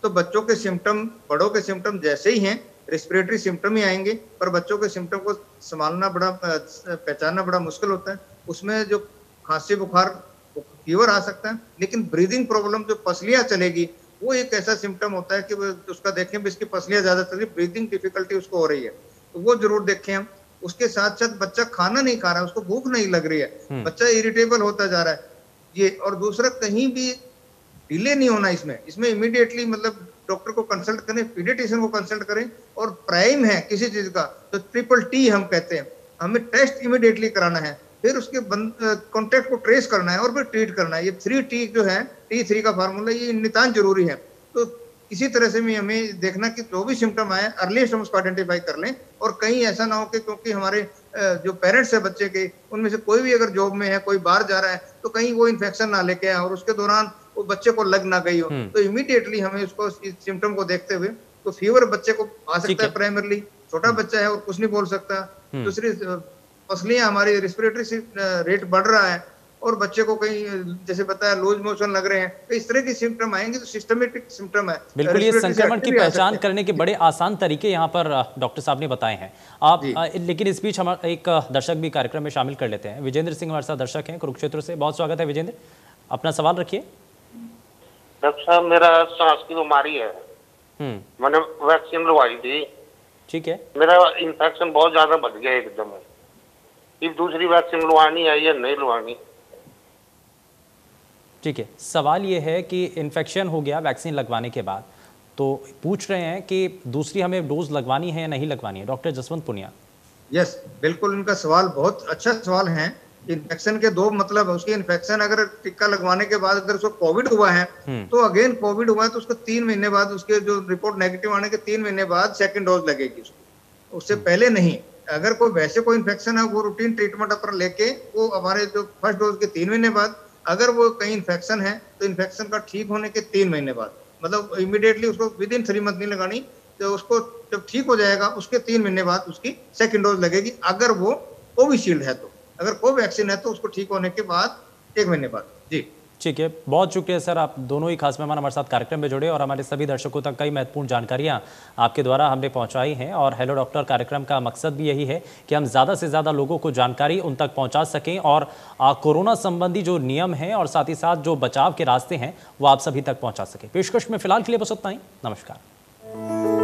D: तो बच्चों के सिम्टम बड़ों के सिम्टम जैसे ही हैं, रेस्पिरेटरी सिम्टम ही आएंगे, पर बच्चों के सिम्टम को संभालना पहचानना बड़ा मुश्किल होता है। उसमें जो खांसी, बुखार, फीवर आ सकता है, लेकिन ब्रीदिंग प्रॉब्लम, जो पसलियां चलेगी, वो एक ऐसा सिम्टम होता है कि उसका देखें भी इसकी पसलियां ज्यादा चल रही, ब्रीदिंग डिफिकल्टी उसको हो रही है, तो वो जरूर देखें हम। उसके साथ साथ बच्चा खाना नहीं खा रहा है, उसको भूख नहीं लग रही है, बच्चा इरिटेबल होता जा रहा है ये। और दूसरा, कहीं भी डिले नहीं होना इसमें इमीडिएटली मतलब डॉक्टर को कंसल्ट करें, पीडियाट्रिशियन को कंसल्ट करें। और प्राइम है किसी चीज का तो ट्रिपल टी हम कहते हैं, हमें टेस्ट इमीडिएटली कराना है, फिर उसके कॉन्टेक्ट को ट्रेस करना है और फिर ट्रीट करना है। ये 3T जो है, T3 का फार्मूला, ये नितांत जरूरी है। तो इसी तरह से भी हमें देखना कि जो भी सिम्टम आए अर्लीस्ट हम उसको आइडेंटिफाई कर लें, और कहीं ऐसा ना हो कि क्योंकि हमारे जो पेरेंट्स है बच्चे के, उनमें से कोई भी अगर जॉब में है, कोई बाहर जा रहा है, तो कहीं वो इन्फेक्शन ना लेके आए और उसके दौरान वो बच्चे को लग ना गई हो। तो इमीडिएटली हमें उसको इस सिम्टम को देखते हुए तो फीवर बच्चे को आ
A: ठीक
D: सकता
A: है।
D: है प्राइमरली, छोटा बच्चा है और कुछ नहीं बोल सकता। दूसरी पसलियां, हमारी रेस्पिरेटरी रेट बढ़ रहा है और बच्चे को कहीं जैसे बताया लूज मोशन लग रहे हैं, तो इस तरह की सिम्टम आएंगे तो सिस्टमिक सिम्टम है।
A: बिल्कुल, ये
D: Respiratory से
A: संक्रमण की
D: active भी आ
A: पहचान
D: सकते हैं।
A: करने के बड़े आसान तरीके यहाँ पर डॉक्टर साहब ने बताए हैं। आप लेकिन इस बीच हम एक दर्शक भी कार्यक्रम में शामिल कर लेते हैं। विजेंद्र सिंह हमारे साथ दर्शक हैं कुरुक्षेत्र से। बहुत स्वागत है विजेंद्र, अपना सवाल रखिए।
C: डॉक्टर साहब, मेरा सांस की बीमारी है, मैंने वैक्सीन लगवाई थी,
A: ठीक है।
C: मेरा इन्फेक्शन बहुत ज्यादा बढ़ गया एकदम। ये दूसरी वैक्सीन लगवानी है या नहीं लगवानी?
A: ठीक है, सवाल ये है कि इन्फेक्शन हो गया वैक्सीन लगवाने के बाद, तो पूछ रहे हैं कि दूसरी हमें डोज लगवानी है या नहीं लगवानी है। डॉक्टर जसवंत पुनिया।
D: यस, बिल्कुल, इनका सवाल बहुत अच्छा सवाल है। इन्फेक्शन के दो मतलब, उसकी इन्फेक्शन अगर टीका लगवाने के बाद अगर उसको कोविड हुआ है तो अगेन कोविड हुआ है तो उसको 3 महीने बाद, उसके जो रिपोर्ट नेगेटिव आने के 3 महीने बाद सेकंड डोज लगेगी उसको, उससे पहले नहीं। अगर कोई वैसे कोई इन्फेक्शन है वो रूटीन ट्रीटमेंट अपन लेके वो हमारे जो फर्स्ट डोज के 3 महीने बाद, अगर वो कहीं इन्फेक्शन है तो इन्फेक्शन का ठीक होने के 3 महीने बाद, मतलब इमीडिएटली उसको विद इन 3 मंथ नहीं लगानी, तो उसको जब ठीक हो जाएगा उसके 3 महीने बाद उसकी सेकंड डोज लगेगी। अगर वो कोविशील्ड है तो, अगर कोवैक्सीन है तो उसको ठीक होने के बाद 1 महीने बाद। जी
A: ठीक है, बहुत शुक्रिया सर, आप दोनों ही खास मेहमान हमारे साथ कार्यक्रम में जुड़े और हमारे सभी दर्शकों तक कई महत्वपूर्ण जानकारियां आपके द्वारा हमने पहुंचाई हैं। और हेलो डॉक्टर कार्यक्रम का मकसद भी यही है कि हम ज़्यादा से ज़्यादा लोगों को जानकारी उन तक पहुंचा सकें और कोरोना संबंधी जो नियम हैं और साथ ही साथ जो बचाव के रास्ते हैं वो आप सभी तक पहुँचा सकें। पेशकश में फिलहाल के लिए बस उतना ही। नमस्कार।